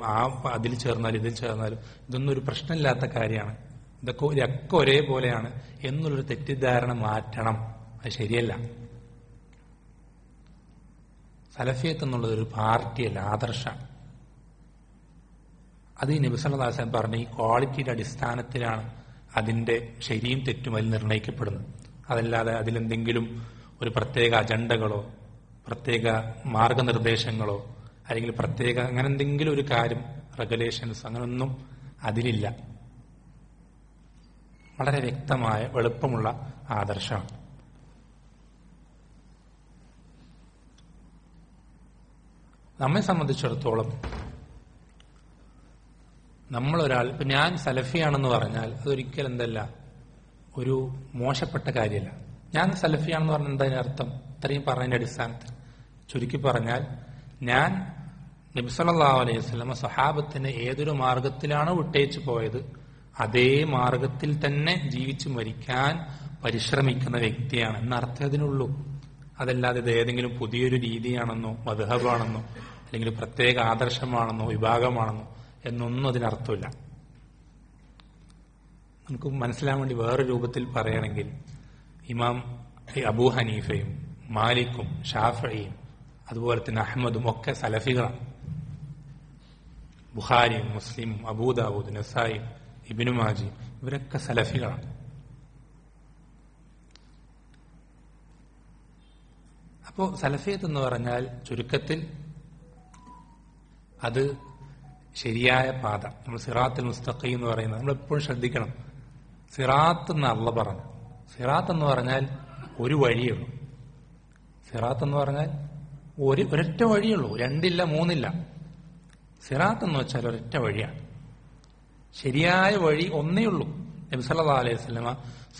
Speaker 1: അതിൽ ചേർന്നാലും ഇതിൽ ചേർന്നാലും ഇതൊന്നും ഒരു പ്രശ്നമില്ലാത്ത കാര്യമാണ്, ഇതൊക്കെ ഒരേപോലെയാണ് എന്നുള്ളൊരു തെറ്റിദ്ധാരണ മാറ്റണം. അത് ശരിയല്ല. സലഫിയത്ത് എന്നുള്ളത് ഒരു പാർട്ടിയല്ല, ആദർശമാണ്. അത് ഈ നബി സല്ലല്ലാഹു അലൈഹി വസല്ലം പറഞ്ഞ ഈ ക്വാളിറ്റിയുടെ അടിസ്ഥാനത്തിലാണ് അതിന്റെ ശരിയും തെറ്റും അതിൽ നിർണ്ണയിക്കപ്പെടുന്നത്. അതല്ലാതെ അതിലെന്തെങ്കിലും ഒരു പ്രത്യേക അജണ്ടകളോ പ്രത്യേക മാർഗനിർദ്ദേശങ്ങളോ അല്ലെങ്കിൽ പ്രത്യേക അങ്ങനെ എന്തെങ്കിലും ഒരു കാര്യം റെഗുലേഷൻസ് അങ്ങനൊന്നും അതിലില്ല. വളരെ വ്യക്തമായ എളുപ്പമുള്ള ആദർശമാണ്. നമ്മെ സംബന്ധിച്ചിടത്തോളം നമ്മളൊരാൾ ഇപ്പൊ ഞാൻ സലഫിയാണെന്ന് പറഞ്ഞാൽ അതൊരിക്കലും എന്തല്ല ഒരു മോശപ്പെട്ട കാര്യമല്ല. ഞാൻ സലഫിയാണെന്ന് പറഞ്ഞാൽ എന്താ അർത്ഥം? ഇത്രയും പറഞ്ഞതിന്റെ അടിസ്ഥാനത്തിൽ ചുരുക്കി പറഞ്ഞാൽ ഞാൻ നബി സല്ലല്ലാഹു അലൈഹി വസല്ലം സഹാബത്തിനെ ഏതൊരു മാർഗത്തിലാണോ വിട്ടേച്ചു പോയത് അതേ മാർഗത്തിൽ തന്നെ ജീവിച്ചു മരിക്കാൻ പരിശ്രമിക്കുന്ന വ്യക്തിയാണ് എന്നർത്ഥം അതിനുള്ളൂ. അതല്ലാതെ ഇത് ഏതെങ്കിലും പുതിയൊരു രീതിയാണെന്നോ മദ്ഹബാണെന്നോ അല്ലെങ്കിൽ പ്രത്യേക ആദർശമാണെന്നോ വിഭാഗമാണെന്നോ എന്നൊന്നും അതിനർത്ഥമില്ല. നമുക്ക് മനസ്സിലാൻ വേണ്ടി വേറെ രൂപത്തിൽ പറയുകയാണെങ്കിൽ ഇമാം അബൂ ഹനീഫയും മാലിക്കും ഷാഫിഈയും അതുപോലെ തന്നെ അഹ്മദും ഒക്കെ സലഫികളാണ്. ബുഖാരിയും മുസ്ലിമും അബൂദാവൂദ് നസായി ഇബ്നു മാജി ഇവരൊക്കെ സലഫികളാണ്. അപ്പോൾ സലഫിയത്ത് എന്ന് പറഞ്ഞാൽ ചുരുക്കത്തിൽ അത് ശരിയായ പാത. നമ്മൾ സിറാത്തുൽ മുസ്തഖീം എന്ന് പറയുന്നത് നമ്മൾ എപ്പോഴും ശ്രദ്ധിക്കണം. സിറാത്ത് എന്ന് അള്ളാഹ് പറഞ്ഞു. സിറാത്ത് എന്ന് പറഞ്ഞാൽ ഒരു വഴിയുള്ളൂ. സിറാത്ത് എന്ന് പറഞ്ഞാൽ ഒരൊറ്റ വഴിയുള്ളൂ, രണ്ടില്ല മൂന്നില്ല. സിറാത്ത് എന്ന് വെച്ചാൽ ഒരൊറ്റ വഴിയാണ്. ശരിയായ വഴി ഒന്നേ ഉള്ളൂ. നബി സല്ലല്ലാഹു അലൈഹി വസല്ലമ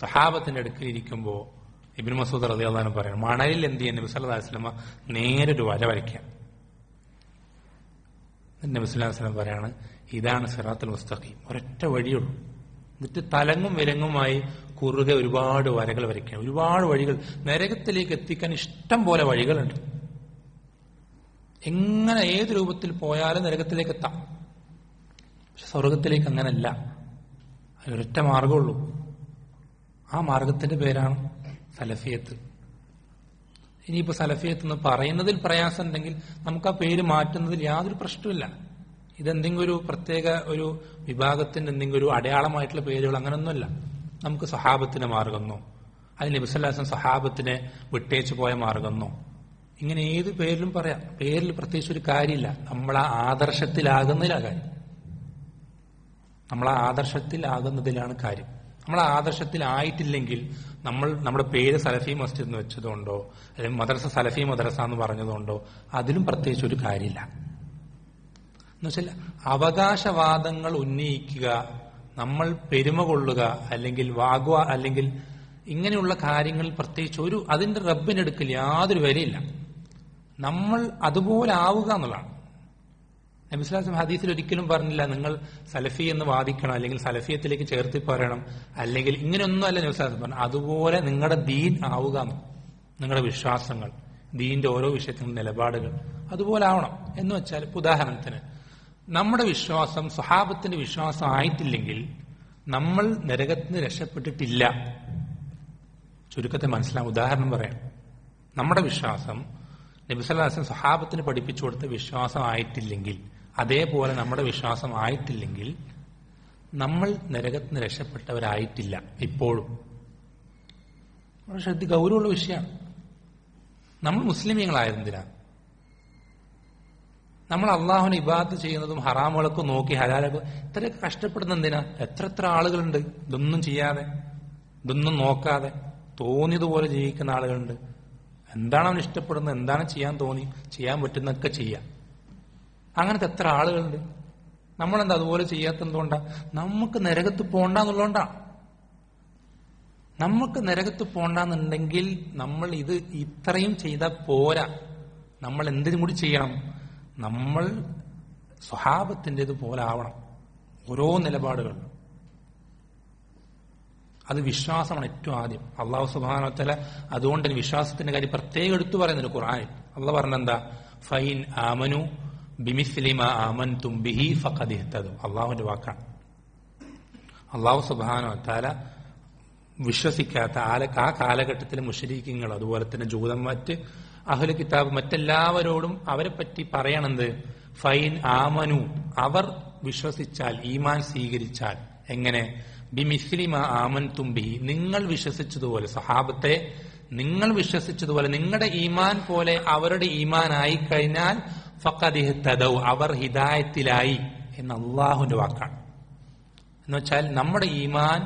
Speaker 1: സഹാബത്തിന്റെ അടുക്കൽ ഇരിക്കുമ്പോൾ ഇബ്നു മസ്ഊദ് റളിയല്ലാഹു അൻഹു പറയുന്നു, മണലിൽ എന്ത് ചെയ്യാൻ നബി സല്ലല്ലാഹു അലൈഹി വസല്ലമ നേരൊരു വര വരയ്ക്കാം. നബി സല്ലല്ലാഹു അലൈഹി വസല്ലം പറയാണ്, ഇതാണ് സിറാത്തുൽ മുസ്തഖീം, ഒരൊറ്റ വഴിയുള്ളൂ. എന്നിട്ട് തലങ്ങും വിലങ്ങുമായി കുറുകെ ഒരുപാട് വരകൾ വരയ്ക്കാം. ഒരുപാട് വഴികൾ, നരകത്തിലേക്ക് എത്തിക്കാൻ ഇഷ്ടം പോലെ വഴികളുണ്ട്. എങ്ങനെ ഏത് രൂപത്തിൽ പോയാലും നരകത്തിലേക്ക് എത്താം. പക്ഷെ സ്വർഗത്തിലേക്ക് അങ്ങനല്ല, അതിനൊരൊറ്റ മാർഗമുള്ളൂ. ആ മാർഗത്തിന്റെ പേരാണ് സലഫിയത്ത്. ഇനിയിപ്പോ സലഫിയത്ത് എന്ന് പറയുന്നതിൽ പ്രയാസം ഉണ്ടെങ്കിൽ നമുക്ക് ആ പേര് മാറ്റുന്നതിൽ യാതൊരു പ്രശ്നമില്ല. ഇതെന്തെങ്കിലും ഒരു പ്രത്യേക ഒരു വിഭാഗത്തിന്റെ എന്തെങ്കിലും ഒരു അടയാളമായിട്ടുള്ള പേരുകൾ അങ്ങനൊന്നുമല്ല. നമുക്ക് സഹാബത്തിന്റെ മാർഗമെന്നോ അതിന് നബി സല്ലല്ലാഹു അലൈഹി വസല്ലം സഹാബത്തിനെ വിട്ടേച്ചു പോയ മാർഗമെന്നോ ഇങ്ങനെ ഏത് പേരിലും പറയാം. പേരിൽ പ്രത്യേകിച്ച് ഒരു കാര്യമില്ല. നമ്മൾ ആ ആദർശത്തിലാകുന്നതിലാണ് കാര്യം. നമ്മൾ ആ ആദർശത്തിലാകുന്നതിലാണ് കാര്യം. നമ്മൾ ആ ആദർശത്തിലായിട്ടില്ലെങ്കിൽ നമ്മുടെ പേര് സലഫി മസ്ജിദ് എന്ന് വെച്ചതുകൊണ്ടോ അല്ലെങ്കിൽ മദ്രസ സലഫി മദ്രസ എന്ന് പറഞ്ഞതുകൊണ്ടോ അതിലും പ്രത്യേകിച്ച് ഒരു കാര്യമില്ല. എന്നുവെച്ചാൽ അവകാശവാദങ്ങൾ ഉന്നയിക്കുക, നമ്മൾ പെരുമ കൊള്ളുക, അല്ലെങ്കിൽ അല്ലെങ്കിൽ ഇങ്ങനെയുള്ള കാര്യങ്ങൾ പ്രത്യേകിച്ച് അതിന്റെ റബ്ബിനെടുക്കൽ യാതൊരു വിലയില്ല. നമ്മൾ അതുപോലെ ആവുക എന്നുള്ളതാണ്. നബി സല്ലല്ലാഹു അലൈഹി വസല്ലം ഹദീസിൽ ഒരിക്കലും പറഞ്ഞില്ല നിങ്ങൾ സലഫി എന്ന് വാദിക്കണം അല്ലെങ്കിൽ സലഫിയത്തിലേക്ക് ചേർത്തി പറയണം അല്ലെങ്കിൽ ഇങ്ങനെയൊന്നും അല്ല നബി സല്ലല്ലാഹു അലൈഹി വസല്ലം പറഞ്ഞു. അതുപോലെ നിങ്ങളുടെ ദീൻ ആവുക, നിങ്ങളുടെ വിശ്വാസങ്ങൾ, ദീനിന്റെ ഓരോ വിഷയത്തിനും നിലപാടുകൾ അതുപോലെ ആവണം. എന്ന് വെച്ചാൽ ഉദാഹരണത്തിന് നമ്മുടെ വിശ്വാസം സ്വഹാബത്തിന്റെ വിശ്വാസം ആയിട്ടില്ലെങ്കിൽ നമ്മൾ നരകത്തിന് രക്ഷപ്പെട്ടിട്ടില്ല. ചുരുക്കത്തെ മനസ്സിലാവും. ഉദാഹരണം പറയാം. നമ്മുടെ വിശ്വാസം നബി സല്ലല്ലാഹു അലൈഹി വസല്ലം സ്വഹാബത്തിന് പഠിപ്പിച്ചു കൊടുത്ത വിശ്വാസം ആയിട്ടില്ലെങ്കിൽ, അതേപോലെ നമ്മുടെ വിശ്വാസം ആയിട്ടില്ലെങ്കിൽ നമ്മൾ നരകത്തിന് രക്ഷപ്പെട്ടവരായിട്ടില്ല ഇപ്പോഴും. വളരെ ഗൗരവമുള്ള വിഷയമാണ്. നമ്മൾ മുസ്ലിമീങ്ങളായതെന്തിനാ? നമ്മൾ അള്ളാഹുവിനെ ഇബാദത്ത് ചെയ്യുന്നതും ഹറാമുകളൊക്കെ നോക്കി ഹലാലൊക്കെ ഇത്രയൊക്കെ കഷ്ടപ്പെടുന്ന എന്തിനാ? എത്ര ആളുകളുണ്ട് ഇതൊന്നും ചെയ്യാതെ, ഇതൊന്നും നോക്കാതെ തോന്നിയതുപോലെ ജീവിക്കുന്ന ആളുകളുണ്ട്. എന്താണ് അവൻ ഇഷ്ടപ്പെടുന്നത്, എന്താണ് ചെയ്യാൻ പറ്റുന്നതൊക്കെ ചെയ്യാം. അങ്ങനത്തെ എത്ര ആളുകളുണ്ട്. നമ്മളെന്താ അതുപോലെ ചെയ്യാത്തെന്തുകൊണ്ടാ? നമുക്ക് നരകത്ത് പോണ്ടെന്നുള്ളതുകൊണ്ടാണ്. നമുക്ക് നരകത്ത് പോണ്ടെന്നുണ്ടെങ്കിൽ നമ്മൾ ഇത് ഇത്രയും ചെയ്താൽ പോരാ. നമ്മൾ എന്തിനും കൂടി ചെയ്യണം? നമ്മൾ സ്വഹാബത്തിൻ്റെത് പോലെ ആവണം ഓരോ നിലപാടുകളിലും. അത് വിശ്വാസമാണ് ഏറ്റവും ആദ്യം. അള്ളാഹു സുബ്ഹാനഹു വ തആല അതുകൊണ്ട് തന്നെ വിശ്വാസത്തിന്റെ കാര്യം പ്രത്യേകം എടുത്തു പറയുന്നുണ്ട് ഖുർആനിൽ. അള്ളാഹ് പറഞ്ഞെന്താ, ഫൈൻ ആമനു ബിമിസ്ലി മാ ആമൻതും ബിഹി ഫഖദ് ഇഹ്തദു. അള്ളാഹുവിന്റെ വാക്കാണ്. അള്ളാഹു സുബ്ഹാനഹു വ തആല വിശ്വസിക്കാത്ത ആ കാലഘട്ടത്തിലെ മുശ്രിക്കീങ്ങൾ, അതുപോലെ തന്നെ ജൂതം, മറ്റ് അഹ്ലു കിതാബ്, മറ്റെല്ലാവരോടും അവരെ പറ്റി പറയണത് ഫൈൻ ആമനു, അവർ വിശ്വസിച്ചാൽ, ഈമാൻ സ്വീകരിച്ചാൽ. എങ്ങനെ? ബിമിസ്ലി മാ ആമൻതും ബിഹി, നിങ്ങൾ വിശ്വസിച്ചതുപോലെ, സഹാബത്തെ നിങ്ങൾ വിശ്വസിച്ചതുപോലെ നിങ്ങളുടെ ഈമാൻ പോലെ അവരുടെ ഈമാൻ ആയി കഴിഞ്ഞാൽ ഫഖദ് ഇഹ്തദൗ, അവർ ഹിദായത്തിലായി എന്ന് അള്ളാഹുവിന്റെ വാക്കാണ്. എന്ന് വെച്ചാൽ നമ്മുടെ ഈമാൻ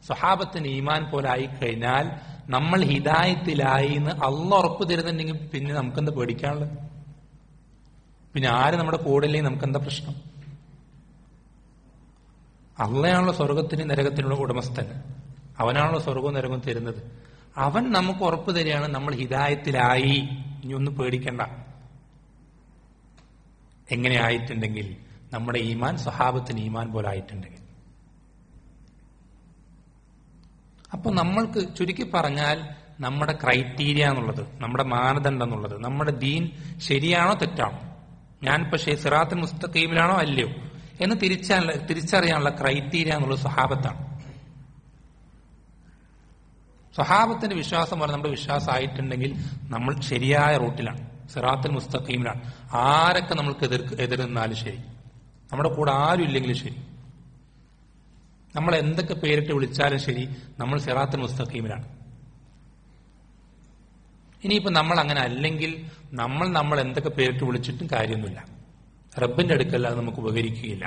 Speaker 1: സഹാബത്തിന്റെ ഈമാൻ പോലെ ആയിക്കഴിഞ്ഞാൽ നമ്മൾ ഹിദായത്തിലായി എന്ന് അള്ളാഹ് ഉറപ്പ് തരുന്നുണ്ടെങ്കിൽ പിന്നെ നമുക്കെന്താ പേടിക്കാനുള്ളത്? പിന്നെ ആര് നമ്മുടെ കൂടെ ഇല്ലെങ്കിൽ നമുക്കെന്താ പ്രശ്നം? അള്ളയാണല്ലോ സ്വർഗത്തിനും നരകത്തിനുള്ള ഉടമസ്ഥൻ. അവനാണല്ലോ സ്വർഗവും നരകവും തരുന്നത്. അവൻ നമുക്ക് ഉറപ്പ് തരികയാണ് നമ്മൾ ഹിദായത്തിലായി, ഇനി ഒന്നും പേടിക്കണ്ട. എങ്ങനെ ആയിട്ടുണ്ടെങ്കിൽ? നമ്മുടെ ഈമാൻ സഹാബത്തിന് ഈമാൻ പോലെ ആയിട്ടുണ്ടെങ്കിൽ. അപ്പൊ നമ്മൾക്ക് ചുരുക്കി പറഞ്ഞാൽ നമ്മുടെ ക്രൈറ്റീരിയ എന്നുള്ളത്, നമ്മുടെ മാനദണ്ഡം എന്നുള്ളത്, നമ്മുടെ ദീൻ ശരിയാണോ തെറ്റാണോ, ഞാനിപ്പോ സിറാത്തുൽ മുസ്തഖീമിലാണോ അല്ലയോ എന്ന് തിരിച്ചറിയാനുള്ള ക്രൈറ്റീരിയ എന്നുള്ളത് സ്വഹാബത്താണ്. സ്വഹാബത്തിന്റെ വിശ്വാസം പോലെ നമ്മുടെ വിശ്വാസം ആയിട്ടുണ്ടെങ്കിൽ നമ്മൾ ശരിയായ റൂട്ടിലാണ്, സിറാത്തുൽ മുസ്തഖീമിലാണ്. ആരൊക്കെ നമ്മൾക്ക് എതിർന്നാലും ശരി, നമ്മുടെ കൂടെ ആരും ഇല്ലെങ്കിലും ശരി, നമ്മൾ എന്തൊക്കെ പേരിട്ട് വിളിച്ചാലും ശരി, നമ്മൾ സിറാത്തുൽ മുസ്തഖീമിലാണ്. ഇനിയിപ്പോ നമ്മൾ അങ്ങനെ അല്ലെങ്കിൽ നമ്മൾ എന്തൊക്കെ പേരിട്ട് വിളിച്ചിട്ടും കാര്യമൊന്നുമില്ല. റബ്ബിന്റെ അടുക്കൽ അത് നമുക്ക് ഉപകരിക്കുകയില്ല.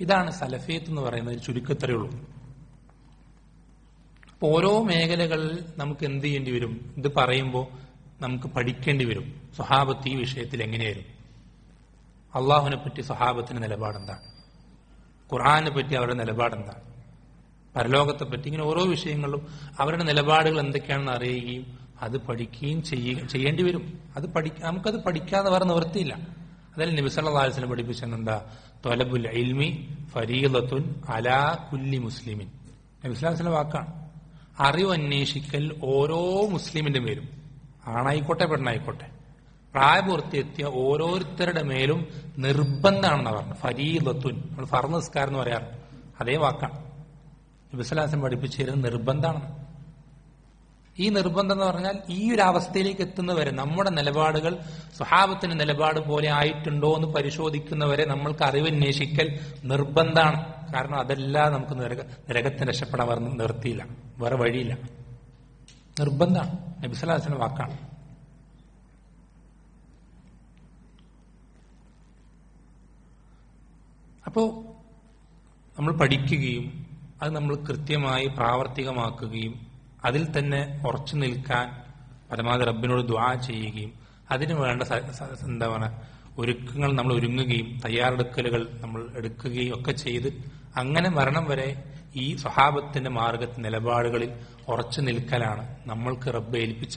Speaker 1: ഇതാണ് സലഫിയത്ത് എന്ന് പറയുന്നത്, ചുരുക്കത്രയേ ഉള്ളൂ. അപ്പൊ ഓരോ മേഖലകളിൽ നമുക്ക് എന്ത് ചെയ്യേണ്ടി വരും? ഇത് പറയുമ്പോൾ നമുക്ക് പഠിക്കേണ്ടി വരും. സ്വഹാബത്ത് ഈ വിഷയത്തിൽ എങ്ങനെയായിരുന്നു, അള്ളാഹുവിനെ പറ്റി സ്വഹാബത്തിന്റെ നിലപാടെന്താണ്, ഖുർആനെ പറ്റി അവരുടെ നിലപാടെന്താണ്, പരലോകത്തെ പറ്റി, ഇങ്ങനെ ഓരോ വിഷയങ്ങളിലും അവരുടെ നിലപാടുകൾ എന്തൊക്കെയാണെന്ന് അറിയുകയും അത് പഠിക്കുകയും ചെയ്യേണ്ടി വരും. നമുക്കത് പഠിക്കാതെ വേറെ നിവൃത്തിയില്ല. അതിൽ നബി സല്ലല്ലാഹു അലൈഹി വസല്ലം പഠിപ്പിച്ചെന്താ, ത്വലബുൽ ഇൽമി ഫരീളത്തുൻ അലാ കുല്ലി മുസ്ലിമിൻ. നബി സല്ലല്ലാഹു അലൈഹി വസല്ലം വാക്കാണ്. അറിവ് അന്വേഷിക്കൽ ഓരോ മുസ്ലിമിന്റെ മേലും, ആണായിക്കോട്ടെ പെണ്ണായിക്കോട്ടെ, പ്രായപൂർത്തിയെത്തിയ ഓരോരുത്തരുടെ മേലും നിർബന്ധമാണെന്ന് പറഞ്ഞു. ഫരീളത്തുൻ, നമ്മൾ ഫർദ് നിസ്കാരം എന്ന് പറയാറുണ്ട്, അതേ വാക്കാണ്. നബി സല്ലല്ലാഹു അലൈഹി വസല്ലം പഠിപ്പിച്ചിരുന്നത് നിർബന്ധമാണ്. ഈ നിർബന്ധം എന്ന് പറഞ്ഞാൽ ഈ ഒരു അവസ്ഥയിലേക്ക് എത്തുന്നവരെ നമ്മുടെ നിലപാടുകൾ സ്വഹാബത്തിന്റെ നിലപാട് പോലെ ആയിട്ടുണ്ടോ എന്ന് പരിശോധിക്കുന്നവരെ നമ്മൾക്ക് അറിവന്വേഷിക്കൽ നിർബന്ധമാണ്. കാരണം അതെല്ലാം നമുക്ക് നരകത്തിന് രക്ഷപ്പെടാൻ വേറെ നിർത്തിയില്ല, വേറെ വഴിയില്ല. നിർബന്ധമാണ്, നബി സല്ലല്ലാഹു അലൈഹി വസല്ലം വാക്കാണ്. അപ്പോ നമ്മൾ പഠിക്കുകയും അത് നമ്മൾ കൃത്യമായി പ്രാവർത്തികമാക്കുകയും അതിൽ തന്നെ ഉറച്ചു നിൽക്കാൻ പരമാവധി റബ്ബിനോട് ദുആ ചെയ്യുകയും അതിനു വേണ്ട എന്താ പറയുക ഒരുക്കങ്ങൾ നമ്മൾ ഒരുങ്ങുകയും തയ്യാറെടുക്കലുകൾ നമ്മൾ എടുക്കുകയും ഒക്കെ ചെയ്ത് അങ്ങനെ മരണം വരെ ഈ സ്വഹാബത്തിന്റെ മാർഗത്തിൽ നിലപാടുകളിൽ ഉറച്ചു നിൽക്കലാണ് നമ്മൾക്ക് റബ്ബ് ഏൽപ്പിച്ച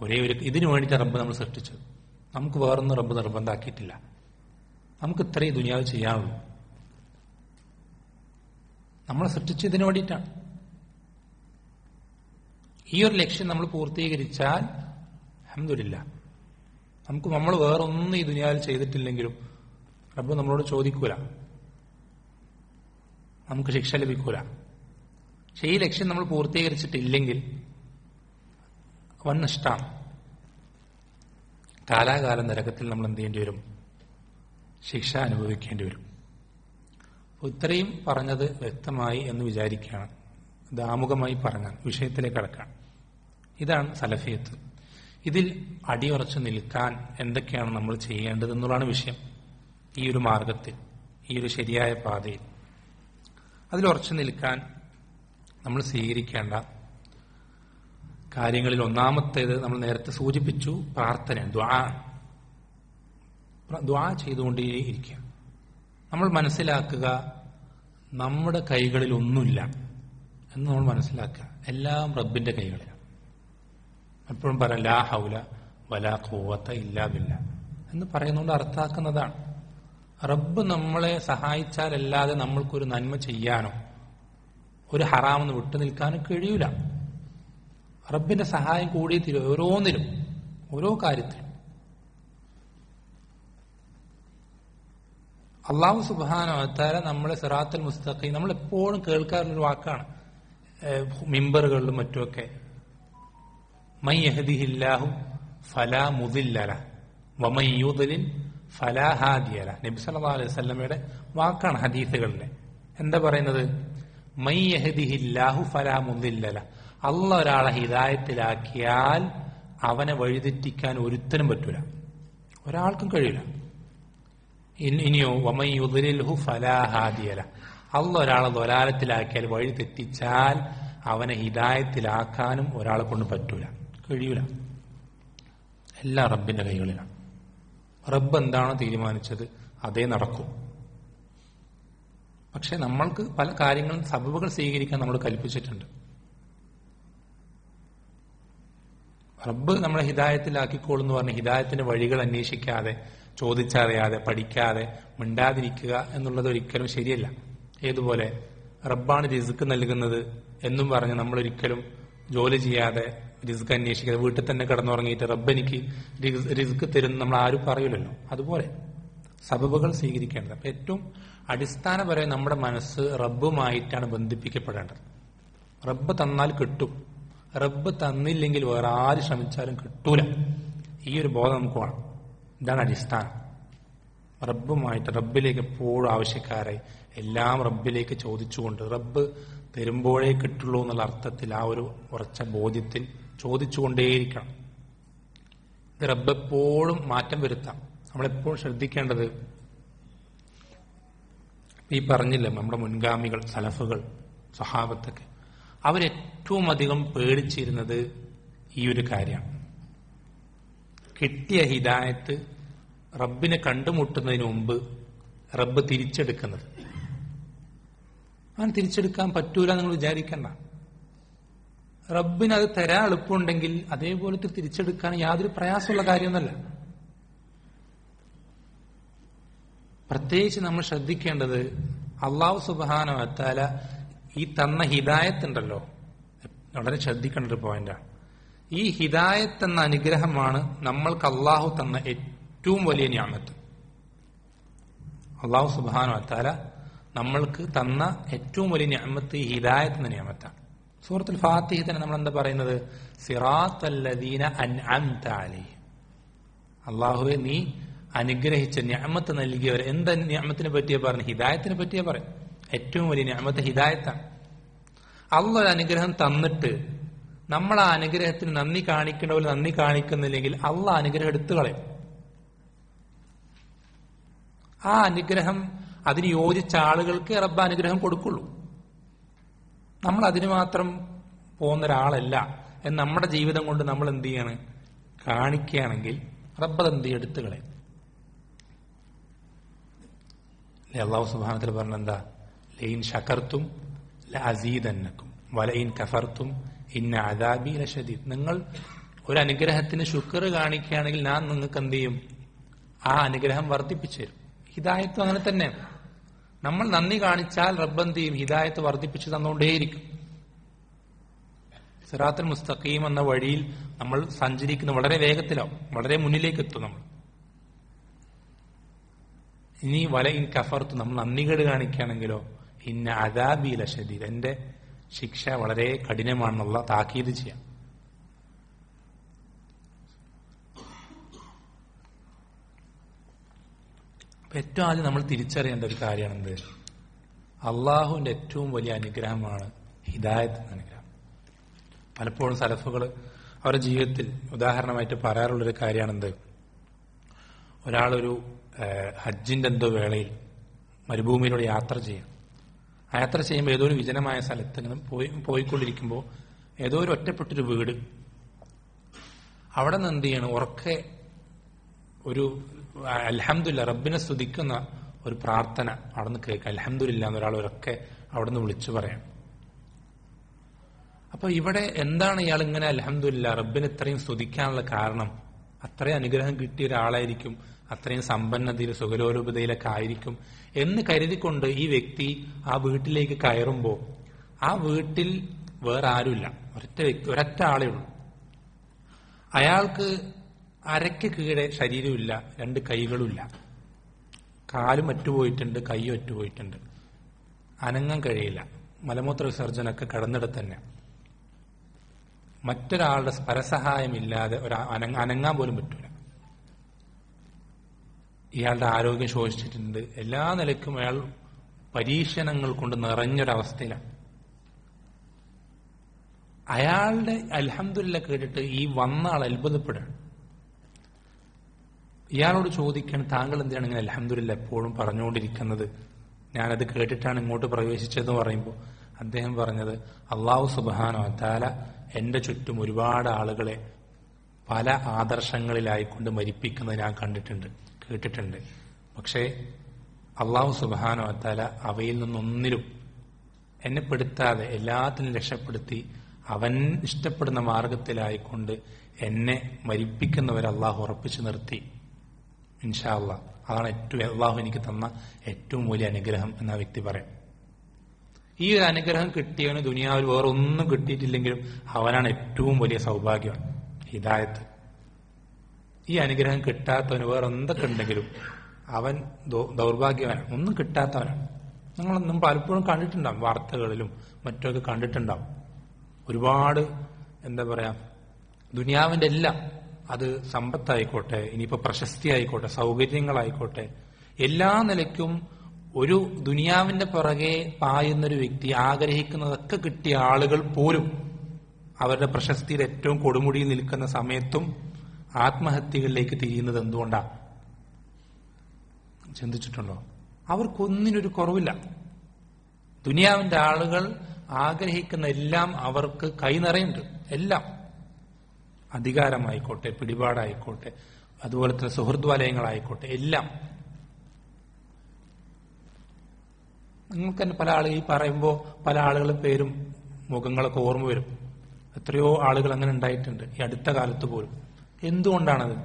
Speaker 1: ഒരേ ഒരു. ഇതിനു വേണ്ടിയിട്ട് റബ്ബ് നമ്മൾ സൃഷ്ടിച്ചത്. നമുക്ക് വേറൊന്നും റബ്ബ് നിർബന്ധമാക്കിയിട്ടില്ല. നമുക്ക് ഇത്രയും ദുനിയാവ് ചെയ്യാനുള്ളൂ. നമ്മൾ സൃഷ്ടിച്ച് ഇതിനു വേണ്ടിയിട്ടാണ്. ഈ ഒരു ലക്ഷ്യം നമ്മൾ പൂർത്തീകരിച്ചാൽ അൽഹംദുലില്ലാഹ്, നമ്മൾ വേറൊന്നും ഈ ദുനിയാവിൽ ചെയ്തിട്ടില്ലെങ്കിലും റബ്ബ് നമ്മളോട് ചോദിക്കൂല, നമുക്ക് ശിക്ഷ ലഭിക്കൂല. പക്ഷെ ഈ ലക്ഷ്യം നമ്മൾ പൂർത്തീകരിച്ചിട്ടില്ലെങ്കിൽ വൻ നഷ്ടമാണ്. കാലാകാലം നരകത്തിൽ നമ്മൾ എന്ത് ചെയ്യേണ്ടി വരും? ശിക്ഷ അനുഭവിക്കേണ്ടി വരും. ഇത്രയും പറഞ്ഞത് വ്യക്തമായി എന്ന് വിചാരിക്കുകയാണ്. ഇത് ആമുഖമായി പറഞ്ഞാൽ വിഷയത്തിലേക്ക് കടക്കാം. ഇതാണ് സലഫിയത്ത്. ഇതിൽ അടിയുറച്ചു നിൽക്കാൻ എന്തൊക്കെയാണ് നമ്മൾ ചെയ്യേണ്ടതെന്നുള്ളതാണ് വിഷയം. ഈ ഒരു മാർഗത്തിൽ, ഈ ഒരു ശരിയായ പാതയിൽ അതിലുറച്ചു നിൽക്കാൻ നമ്മൾ സ്വീകരിക്കേണ്ട കാര്യങ്ങളിൽ ഒന്നാമത്തേത് നമ്മൾ നേരത്തെ സൂചിപ്പിച്ചു, പ്രാർത്ഥന, ദുആ ചെയ്തുകൊണ്ടേയിരിക്കുക. നമ്മൾ മനസ്സിലാക്കുക നമ്മുടെ കൈകളിൽ ഒന്നുമില്ല എന്ന് നമ്മൾ മനസ്സിലാക്കുക. എല്ലാം റബ്ബിന്റെ കൈകളിലാണ്. എപ്പോഴും പറയാം ലാ ഹൗല വലാ ഖുവത ഇല്ലാ ബില്ലാ എന്ന് പറയുന്നതുകൊണ്ട് അർത്ഥാക്കുന്നതാണ് റബ്ബ് നമ്മളെ സഹായിച്ചാലല്ലാതെ നമ്മൾക്കൊരു നന്മ ചെയ്യാനോ ഒരു ഹറാമെന്ന് വിട്ടു നിൽക്കാനോ കഴിയൂല. റബ്ബിന്റെ സഹായം കൂടി തീരും ഓരോന്നിലും, ഓരോ കാര്യത്തിലും. അള്ളാഹു സുബ്ഹാനഹു വ തആല നമ്മളെ സിറാത്തുൽ മുസ്തഖീം, നമ്മൾ എപ്പോഴും കേൾക്കാറുള്ളൊരു വാക്കാണ് മിമ്പറുകളിലും മറ്റുമൊക്കെ, മൻ യഹ്ദിഹില്ലാഹു ഫലാ മുദില്ല ലഹു വമൻ യുദ്ലിൽ ഫലാ ഹാദിയ ലഹു. നബി സല്ലല്ലാഹു അലൈഹി വസല്ലമയുടെ വാക്കാണ് ഹദീസുകളിലെ. എന്താ പറയുന്നത്? മൻ യഹ്ദിഹില്ലാഹു ഫലാ മുദില്ല ലഹു. അല്ലാഹു ഒരാളെ ഹിദായത്തിലാക്കിയാൽ അവനെ വഴിതെറ്റിക്കാൻ ഒരുത്തനും പറ്റൂല, ഒരാൾക്കും കഴിയില്ല. ഇനിയോ വമൻ യുദ്ലിൽഹു ഫലാ ഹാദിയ ലഹു. അല്ലാഹു ഒരാളെ ദലാലത്തിലാക്കിയാൽ, വഴി തെറ്റിച്ചാൽ അവനെ ഹിദായത്തിലാക്കാനും ഒരാളെ കൊണ്ട് പറ്റൂല, കഴിയൂല. എല്ലാം റബ്ബിന്റെ കൈകളിലാണ്. റബ്ബ് എന്താണോ തീരുമാനിച്ചത് അതേ നടക്കും. പക്ഷെ നമ്മൾക്ക് പല കാര്യങ്ങളും സബബുകൾ സ്വീകരിക്കാൻ നമ്മൾ കൽപ്പിച്ചിട്ടുണ്ട്. റബ്ബ് നമ്മളെ ഹിദായത്തിലാക്കിക്കോളെന്ന് പറഞ്ഞ് ഹിദായത്തിന്റെ വഴികൾ അന്വേഷിക്കാതെ, ചോദിച്ചറിയാതെ, പഠിക്കാതെ മിണ്ടാതിരിക്കുക എന്നുള്ളത് ഒരിക്കലും ശരിയല്ല. ഏതുപോലെ റബ്ബാണ് റിസ്ക് നൽകുന്നത് എന്നും പറഞ്ഞ് നമ്മളൊരിക്കലും ജോലി ചെയ്യാതെ, റിസ്ക് അന്വേഷിക്കാതെ, വീട്ടിൽ തന്നെ കിടന്നുറങ്ങിയിട്ട് റബ്ബ് എനിക്ക് റിസ്ക് തരുന്നു നമ്മൾ ആരും പറയില്ലല്ലോ. അതുപോലെ സബബുകൾ സ്വീകരിക്കേണ്ടത്. അപ്പൊ ഏറ്റവും അടിസ്ഥാനപരമായി നമ്മുടെ മനസ്സ് റബ്ബുമായിട്ടാണ് ബന്ധിപ്പിക്കപ്പെടേണ്ടത്. റബ്ബ് തന്നാൽ കിട്ടും, റബ്ബ് തന്നില്ലെങ്കിൽ വേറെ ആര് ശ്രമിച്ചാലും കിട്ടൂല. ഈ ഒരു ബോധം നമുക്ക് വേണം. ഇതാണ് അടിസ്ഥാനം. റബ്ബുമായിട്ട്, റബ്ബിലേക്ക് എപ്പോഴും ആവശ്യക്കാരായി, എല്ലാം റബ്ബിലേക്ക് ചോദിച്ചുകൊണ്ട്, റബ്ബ് തരുമ്പോഴേ കിട്ടുള്ളൂ എന്നുള്ള അർത്ഥത്തിൽ, ആ ഒരു ഉറച്ച ബോധ്യത്തിൽ ചോദിച്ചുകൊണ്ടേയിരിക്കണം. ഇത് റബ്ബ് എപ്പോഴും മാറ്റം വരുത്താം. നമ്മളെപ്പോഴും ശ്രദ്ധിക്കേണ്ടത്, ഈ പറഞ്ഞില്ല നമ്മുടെ മുൻഗാമികൾ, സലഫുകൾ, സഹാബത്തൊക്കെ, അവരേറ്റവും അധികം പേടിച്ചിരുന്നത് ഈ ഒരു കാര്യമാണ്. കിട്ടിയ ഹിദായത്ത് റബ്ബിനെ കണ്ടുമുട്ടുന്നതിന് മുമ്പ് റബ്ബ് തിരിച്ചെടുക്കുന്നത്. അങ്ങനെ തിരിച്ചെടുക്കാൻ പറ്റൂല നിങ്ങൾ വിചാരിക്കണ്ട. റബ്ബിന് അത് തരാൻ എളുപ്പമുണ്ടെങ്കിൽ അതേപോലത്തെ തിരിച്ചെടുക്കാൻ യാതൊരു പ്രയാസമുള്ള കാര്യമൊന്നുമല്ല. പ്രത്യേകിച്ച് നമ്മൾ ശ്രദ്ധിക്കേണ്ടത്, അള്ളാഹു സുബ്ഹാനഹു വ തആല ഈ തന്ന ഹിദായത്ത് ഉണ്ടല്ലോ, വളരെ ശ്രദ്ധിക്കേണ്ട ഒരു പോയിന്റാണ്. ഈ ഹിദായത്ത് എന്ന അനുഗ്രഹമാണ് നമ്മൾക്ക് അള്ളാഹു തന്ന ഏറ്റവും വലിയ നിഅമത്ത്. അള്ളാഹു സുബ്ഹാനഹു വ തആല നമ്മൾക്ക് തന്ന ഏറ്റവും വലിയ നിഅമത്ത് ഈ ഹിദായത്ത് എന്ന നിഅമത്താണ്. സൂറത്തുൽ ഫാത്തിഹയിൽ തന്നെ നമ്മൾ എന്താ പറയുന്നത്? സിറാത്തല്ലദീന അൻഅംത അലൈഹിം. അള്ളാഹുവെ നീ അനുഗ്രഹിച്ച നിഅമത്ത് നൽകിയവർ. എന്താ നിഅമത്തിനെ പറ്റിയാ പറഞ്ഞു? ഹിദായത്തിനെ പറ്റിയാ പറയും. ഏറ്റവും വലിയ നിഅമത്ത് ഹിദായത്താണ്. അള്ളാഹു ഒരു അനുഗ്രഹം തന്നിട്ട് നമ്മൾ ആ അനുഗ്രഹത്തിന് നന്ദി കാണിക്കേണ്ട പോലെ നന്ദി കാണിക്കുന്നില്ലെങ്കിൽ അള്ളാഹ് അനുഗ്രഹം എടുത്തു കളയും. ആ അനുഗ്രഹം അതിന് യോജിച്ച ആളുകൾക്ക് റബ്ബ് അനുഗ്രഹം കൊടുക്കുള്ളൂ. നമ്മൾ അതിന് മാത്രം പോകുന്ന ഒരാളല്ല എന്ന് നമ്മുടെ ജീവിതം കൊണ്ട് നമ്മൾ എന്ത് ചെയ്യാണ്? കാണിക്കുകയാണെങ്കിൽ റബ്ബ് അതെന്ത് ചെയ്യും? എടുത്തു കളയും. അല്ലാഹു സുബ്ഹാനഹു വ തആല പറഞ്ഞെന്താ? ലൈൻ ശകർത്തും ലഅസീദന്നകും വലൈൻ കഫർത്തും ഇന്ന അദാബി ലശദീദ്. നിങ്ങൾ ഒരു അനുഗ്രഹത്തിന് ശുക്ർ കാണിക്കുകയാണെങ്കിൽ ഞാൻ നിങ്ങൾക്ക് എന്ത് ചെയ്യും? ആ അനുഗ്രഹം വർദ്ധിപ്പിച്ചു തരും. ഹിദായത്ത് അങ്ങനെ തന്നെ. നമ്മൾ നന്ദി കാണിച്ചാൽ റബ്ബ് എന്ത് ചെയ്യും? ഹിദായത്ത് വർദ്ധിപ്പിച്ചു തന്നുകൊണ്ടേയിരിക്കും. സിറാത്തുൽ മുസ്തഖീം എന്ന വഴിയിൽ നമ്മൾ സഞ്ചരിക്കുന്ന വളരെ വേഗത്തിലാവും, വളരെ മുന്നിലേക്ക് എത്തും നമ്മൾ. ഇനി വലഇൻ കഫർത്തും, നമ്മൾ നന്ദികേട് കാണിക്കുകയാണെങ്കിലോ ഇന്ന അദാബി ലശദീദ്, എന്റെ ശിക്ഷ വളരെ കഠിനമാണെന്നുള്ള താക്കീത് ചെയ്യാം. ഏറ്റവും ആദ്യം നമ്മൾ തിരിച്ചറിയേണ്ട ഒരു കാര്യമാണ് എന്ത്? അള്ളാഹുവിന്റെ ഏറ്റവും വലിയ അനുഗ്രഹമാണ് ഹിദായത്ത് എന്ന അനുഗ്രഹം. പലപ്പോഴും സലഫുകൾ അവരുടെ ജീവിതത്തിൽ ഉദാഹരണമായിട്ട് പറയാറുള്ളൊരു കാര്യമാണെന്ത്? ഒരാളൊരു ഹജ്ജിന്റെ എന്തോ വേളയിൽ മരുഭൂമിയിലൂടെ യാത്ര ചെയ്യാം. ആ യാത്ര ചെയ്യുമ്പോൾ ഏതോ ഒരു വിജനമായ സ്ഥലത്ത് ഇങ്ങനെ പോയിക്കൊണ്ടിരിക്കുമ്പോൾ ഏതോ ഒരു ഒറ്റപ്പെട്ടൊരു വീട്, അവിടെ നിന്ന് എന്ത് ചെയ്യണം? ഉറക്കെ ഒരു അൽഹംദുലില്ലാ, റബ്ബിനെ സ്തുതിക്കുന്ന ഒരു പ്രാർത്ഥന അവിടെ നിന്ന് കേൾക്കുക. അൽഹംദുലില്ലാ എന്നൊരാൾ ഉറക്കെ അവിടെ നിന്ന് വിളിച്ചു പറയാം. അപ്പൊ ഇവിടെ എന്താണ് ഇയാൾ ഇങ്ങനെ അൽഹംദുലില്ലാ, റബ്ബിനെ ഇത്രയും സ്തുതിക്കാനുള്ള കാരണം? അത്രയും അനുഗ്രഹം കിട്ടിയ ഒരാളായിരിക്കും അത്രയും സമ്പന്നതയിൽ സുഖലോലുപതയിലൊക്കെ ആയിരിക്കും എന്ന് കരുതിക്കൊണ്ട് ഈ വ്യക്തി ആ വീട്ടിലേക്ക് കയറുമ്പോൾ ആ വീട്ടിൽ വേറെ ആരുമില്ല, ഒരൊറ്റ ആളേ ഉള്ളൂ. അയാൾക്ക് അരയ്ക്ക് കീഴെ ശരീരമില്ല, 2 കൈകളുമില്ല, കാലും അറ്റുപോയിട്ടുണ്ട്, കൈയും അറ്റുപോയിട്ടുണ്ട്, അനങ്ങാൻ കഴിയില്ല, മലമൂത്ര വിസർജനമൊക്കെ കിടന്നിടത്ത് തന്നെ. മറ്റൊരാളുടെ പരസഹായമില്ലാതെ അനങ്ങാൻ പോലും പറ്റൂല. ഇയാളുടെ ആരോഗ്യം ശോഷിച്ചിട്ടുണ്ട്, എല്ലാ നിലയ്ക്കും അയാൾ പരീക്ഷണങ്ങൾ കൊണ്ട് നിറഞ്ഞൊരവസ്ഥയിലാണ്. അയാളുടെ അൽഹംദുലില്ലാഹ് കേട്ടിട്ട് ഈ വന്ന ആൾ അത്ഭുതപ്പെടുകയാണ്. ഇയാളോട് ചോദിക്കണം, താങ്കൾ എന്തിനാണ് ഇങ്ങനെ അൽഹംദുലില്ലാഹ് എപ്പോഴും പറഞ്ഞുകൊണ്ടിരിക്കുന്നത്? ഞാനത് കേട്ടിട്ടാണ് ഇങ്ങോട്ട് പ്രവേശിച്ചതെന്ന് പറയുമ്പോൾ അദ്ദേഹം പറഞ്ഞത്, അല്ലാഹു സുബ്ഹാനഹു വ തആല എന്റെ ചുറ്റും ഒരുപാട് ആളുകളെ പല ആദർശങ്ങളിലായിക്കൊണ്ട് മരിപ്പിക്കുന്നത് ഞാൻ കണ്ടിട്ടുണ്ട്, കേട്ടിട്ടുണ്ട്. പക്ഷേ അല്ലാഹു സുബ്ഹാനഹു വ തആല അവയിൽ നിന്നൊന്നിലും എന്നെ പെടുത്താതെ എല്ലാത്തിനും രക്ഷപ്പെടുത്തി അവൻ ഇഷ്ടപ്പെടുന്ന മാർഗത്തിലായിക്കൊണ്ട് എന്നെ മരിപ്പിക്കുന്നവരെ അള്ളാഹു ഉറപ്പിച്ചു നിർത്തി. ഇൻഷാ അല്ലാഹ് അതാണ് അള്ളാഹു എനിക്ക് തന്ന ഏറ്റവും വലിയ അനുഗ്രഹം എന്ന വ്യക്തി പറയാം. ഈ ഒരു അനുഗ്രഹം കിട്ടിയവന് ദുനിയാവിൽ വേറെ ഒന്നും കിട്ടിയിട്ടില്ലെങ്കിലും അവനാണ് ഏറ്റവും വലിയ സൗഭാഗ്യം, ഹിദായത്ത്. ഈ അനുഗ്രഹം കിട്ടാത്തവന് വേറെ എന്തൊക്കെ ഉണ്ടെങ്കിലും അവൻ ദൗർഭാഗ്യവനാണ്, ഒന്നും കിട്ടാത്തവനാണ്. നമ്മളൊന്നും പലപ്പോഴും കണ്ടിട്ടുണ്ടാവും, വാർത്തകളിലും മറ്റൊക്കെ കണ്ടിട്ടുണ്ടാവും. ഒരുപാട് എന്താ പറയാ, ദുനിയാവിന്റെ എല്ലാം, അത് സമ്പത്തായിക്കോട്ടെ, ഇനിയിപ്പോ പ്രശസ്തി ആയിക്കോട്ടെ, സൗകര്യങ്ങളായിക്കോട്ടെ, എല്ലാ നിലയ്ക്കും ഒരു ദുനിയാവിന്റെ പുറകെ പായുന്നൊരു വ്യക്തി ആഗ്രഹിക്കുന്നതൊക്കെ കിട്ടിയ ആളുകൾ പോലും അവരുടെ പ്രശസ്തിയിൽ ഏറ്റവും കൊടുമുടിയിൽ നിൽക്കുന്ന സമയത്തും ആത്മഹത്യകളിലേക്ക് തിരിയുന്നത് എന്തുകൊണ്ടാണ്? ചിന്തിച്ചിട്ടുണ്ടോ? അവർക്കൊന്നിനൊരു കുറവില്ല. ദുനിയാവിന്റെ ആളുകൾ ആഗ്രഹിക്കുന്ന എല്ലാം അവർക്ക് കൈനിറയുണ്ട്. എല്ലാം, അധികാരമായിക്കോട്ടെ, പിടിപാടായിക്കോട്ടെ, അതുപോലെ തന്നെ സുഹൃത്ത് വലയങ്ങളായിക്കോട്ടെ, എല്ലാം. നിങ്ങൾക്ക് തന്നെ പല ആളുകൾ ഈ പറയുമ്പോൾ പല ആളുകളും പേരും മുഖങ്ങളൊക്കെ ഓർമ്മ വരും. എത്രയോ ആളുകൾ അങ്ങനെ ഉണ്ടായിട്ടുണ്ട് ഈ അടുത്ത കാലത്ത് പോലും. എന്തുകൊണ്ടാണത്?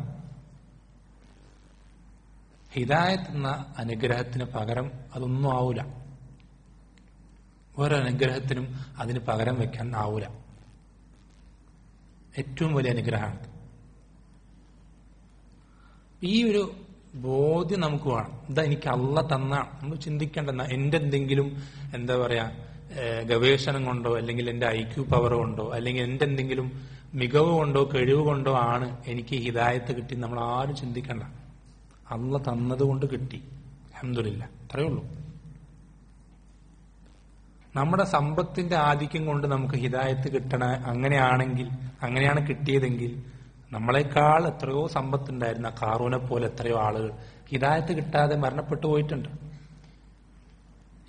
Speaker 1: ഹിദായത്ത് എന്ന അനുഗ്രഹത്തിന് പകരം അതൊന്നും ആവൂല. ഓരോ അനുഗ്രഹത്തിനും അതിന് പകരം വെക്കാൻ ആവൂല. ഏറ്റവും വലിയ അനുഗ്രഹമാണ്. ഈ ഒരു ബോധ്യം നമുക്ക് വേണം. ഇതാ എനിക്ക് അള്ള തന്നാണ്. നമ്മൾ ചിന്തിക്കേണ്ട എന്റെ എന്തെങ്കിലും എന്താ പറയാ ഗവേഷണം കൊണ്ടോ അല്ലെങ്കിൽ എന്റെ IQ പവർ കൊണ്ടോ അല്ലെങ്കിൽ എന്റെ എന്തെങ്കിലും മികവ് കൊണ്ടോ കഴിവ് കൊണ്ടോ ആണ് എനിക്ക് ഹിദായത്ത് കിട്ടി. നമ്മൾ ആരും ചിന്തിക്കണ്ട. അള്ള തന്നതുകൊണ്ട് കിട്ടി, അൽഹംദുലില്ലാഹ്, അത്രയേ ഉള്ളൂ. നമ്മുടെ സമ്പത്തിന്റെ ആധിക്യം കൊണ്ട് നമുക്ക് ഹിദായത്ത് കിട്ടണ അങ്ങനെയാണ് കിട്ടിയതെങ്കിൽ നമ്മളെക്കാൾ എത്രയോ സമ്പത്തുണ്ടായിരുന്ന ഖാറൂനെ പോലെ എത്രയോ ആളുകൾ ഹിദായത്ത് കിട്ടാതെ മരണപ്പെട്ടു പോയിട്ടുണ്ട്.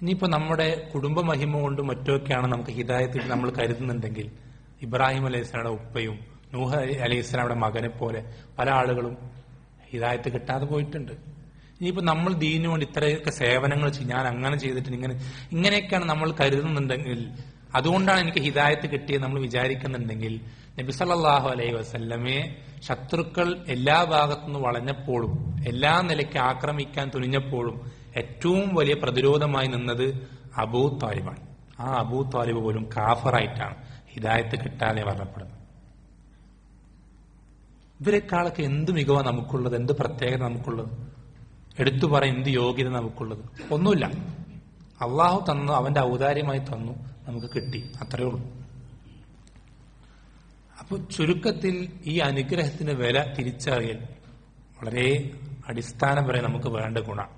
Speaker 1: ഇനിയിപ്പോ നമ്മുടെ കുടുംബ മഹിമ കൊണ്ട് മറ്റൊക്കെയാണ് നമുക്ക് ഹിദായത്ത് നമ്മൾ കരുതുന്നുണ്ടെങ്കിൽ ഇബ്രാഹിം അലൈഹിസ്സലാമുടെ ഉപ്പയും നൂഹ് അലൈഹിസ്സലാമുടെ മകനെ പോലെ പല ആളുകളും ഹിദായത്ത് കിട്ടാതെ പോയിട്ടുണ്ട്. ഇനിയിപ്പോ നമ്മൾ ദീനു കൊണ്ട് ഇത്രയൊക്കെ സേവനങ്ങൾ ചെയ്യും, ഞാൻ അങ്ങനെ ചെയ്തിട്ട് ഇങ്ങനെയൊക്കെയാണ് നമ്മൾ കരുതുന്നുണ്ടെങ്കിൽ, അതുകൊണ്ടാണ് എനിക്ക് ഹിദായത്ത് കിട്ടിയത് നമ്മൾ വിചാരിക്കുന്നുണ്ടെങ്കിൽ, നബി സല്ലല്ലാഹു അലൈഹി വസല്ലമയെ ശത്രുക്കൾ എല്ലാ ഭാഗത്തുനിന്ന് വളഞ്ഞപ്പോഴും എല്ലാ നിലയ്ക്ക് ആക്രമിക്കാൻ തുനിഞ്ഞപ്പോഴും ഏറ്റവും വലിയ പ്രതിരോധമായി നിന്നത് അബൂ താലിബാണ്. ആ അബൂ താലിബ് പോലും കാഫറായിട്ടാണ് ഹിദായത്ത് കിട്ടാതെ മരണപ്പെടുന്നത്. ഇവരെക്കാളൊക്കെ എന്ത് മികവാണ് നമുക്കുള്ളത്, എന്ത് പ്രത്യേകത നമുക്കുള്ളത്, എടുത്തു പറയാൻ എന്ത് യോഗ്യത നമുക്കുള്ളത്? ഒന്നുമില്ല. അള്ളാഹു തന്നു, അവന്റെ ഔദാര്യമായി തന്നു, നമുക്ക് കിട്ടി, അത്രയേ ഉള്ളൂ. അപ്പൊ ചുരുക്കത്തിൽ ഈ അനുഗ്രഹത്തിന്റെ വില തിരിച്ചറിയൽ വളരെ അടിസ്ഥാനപരമായി നമുക്ക് വേണ്ട ഗുണം.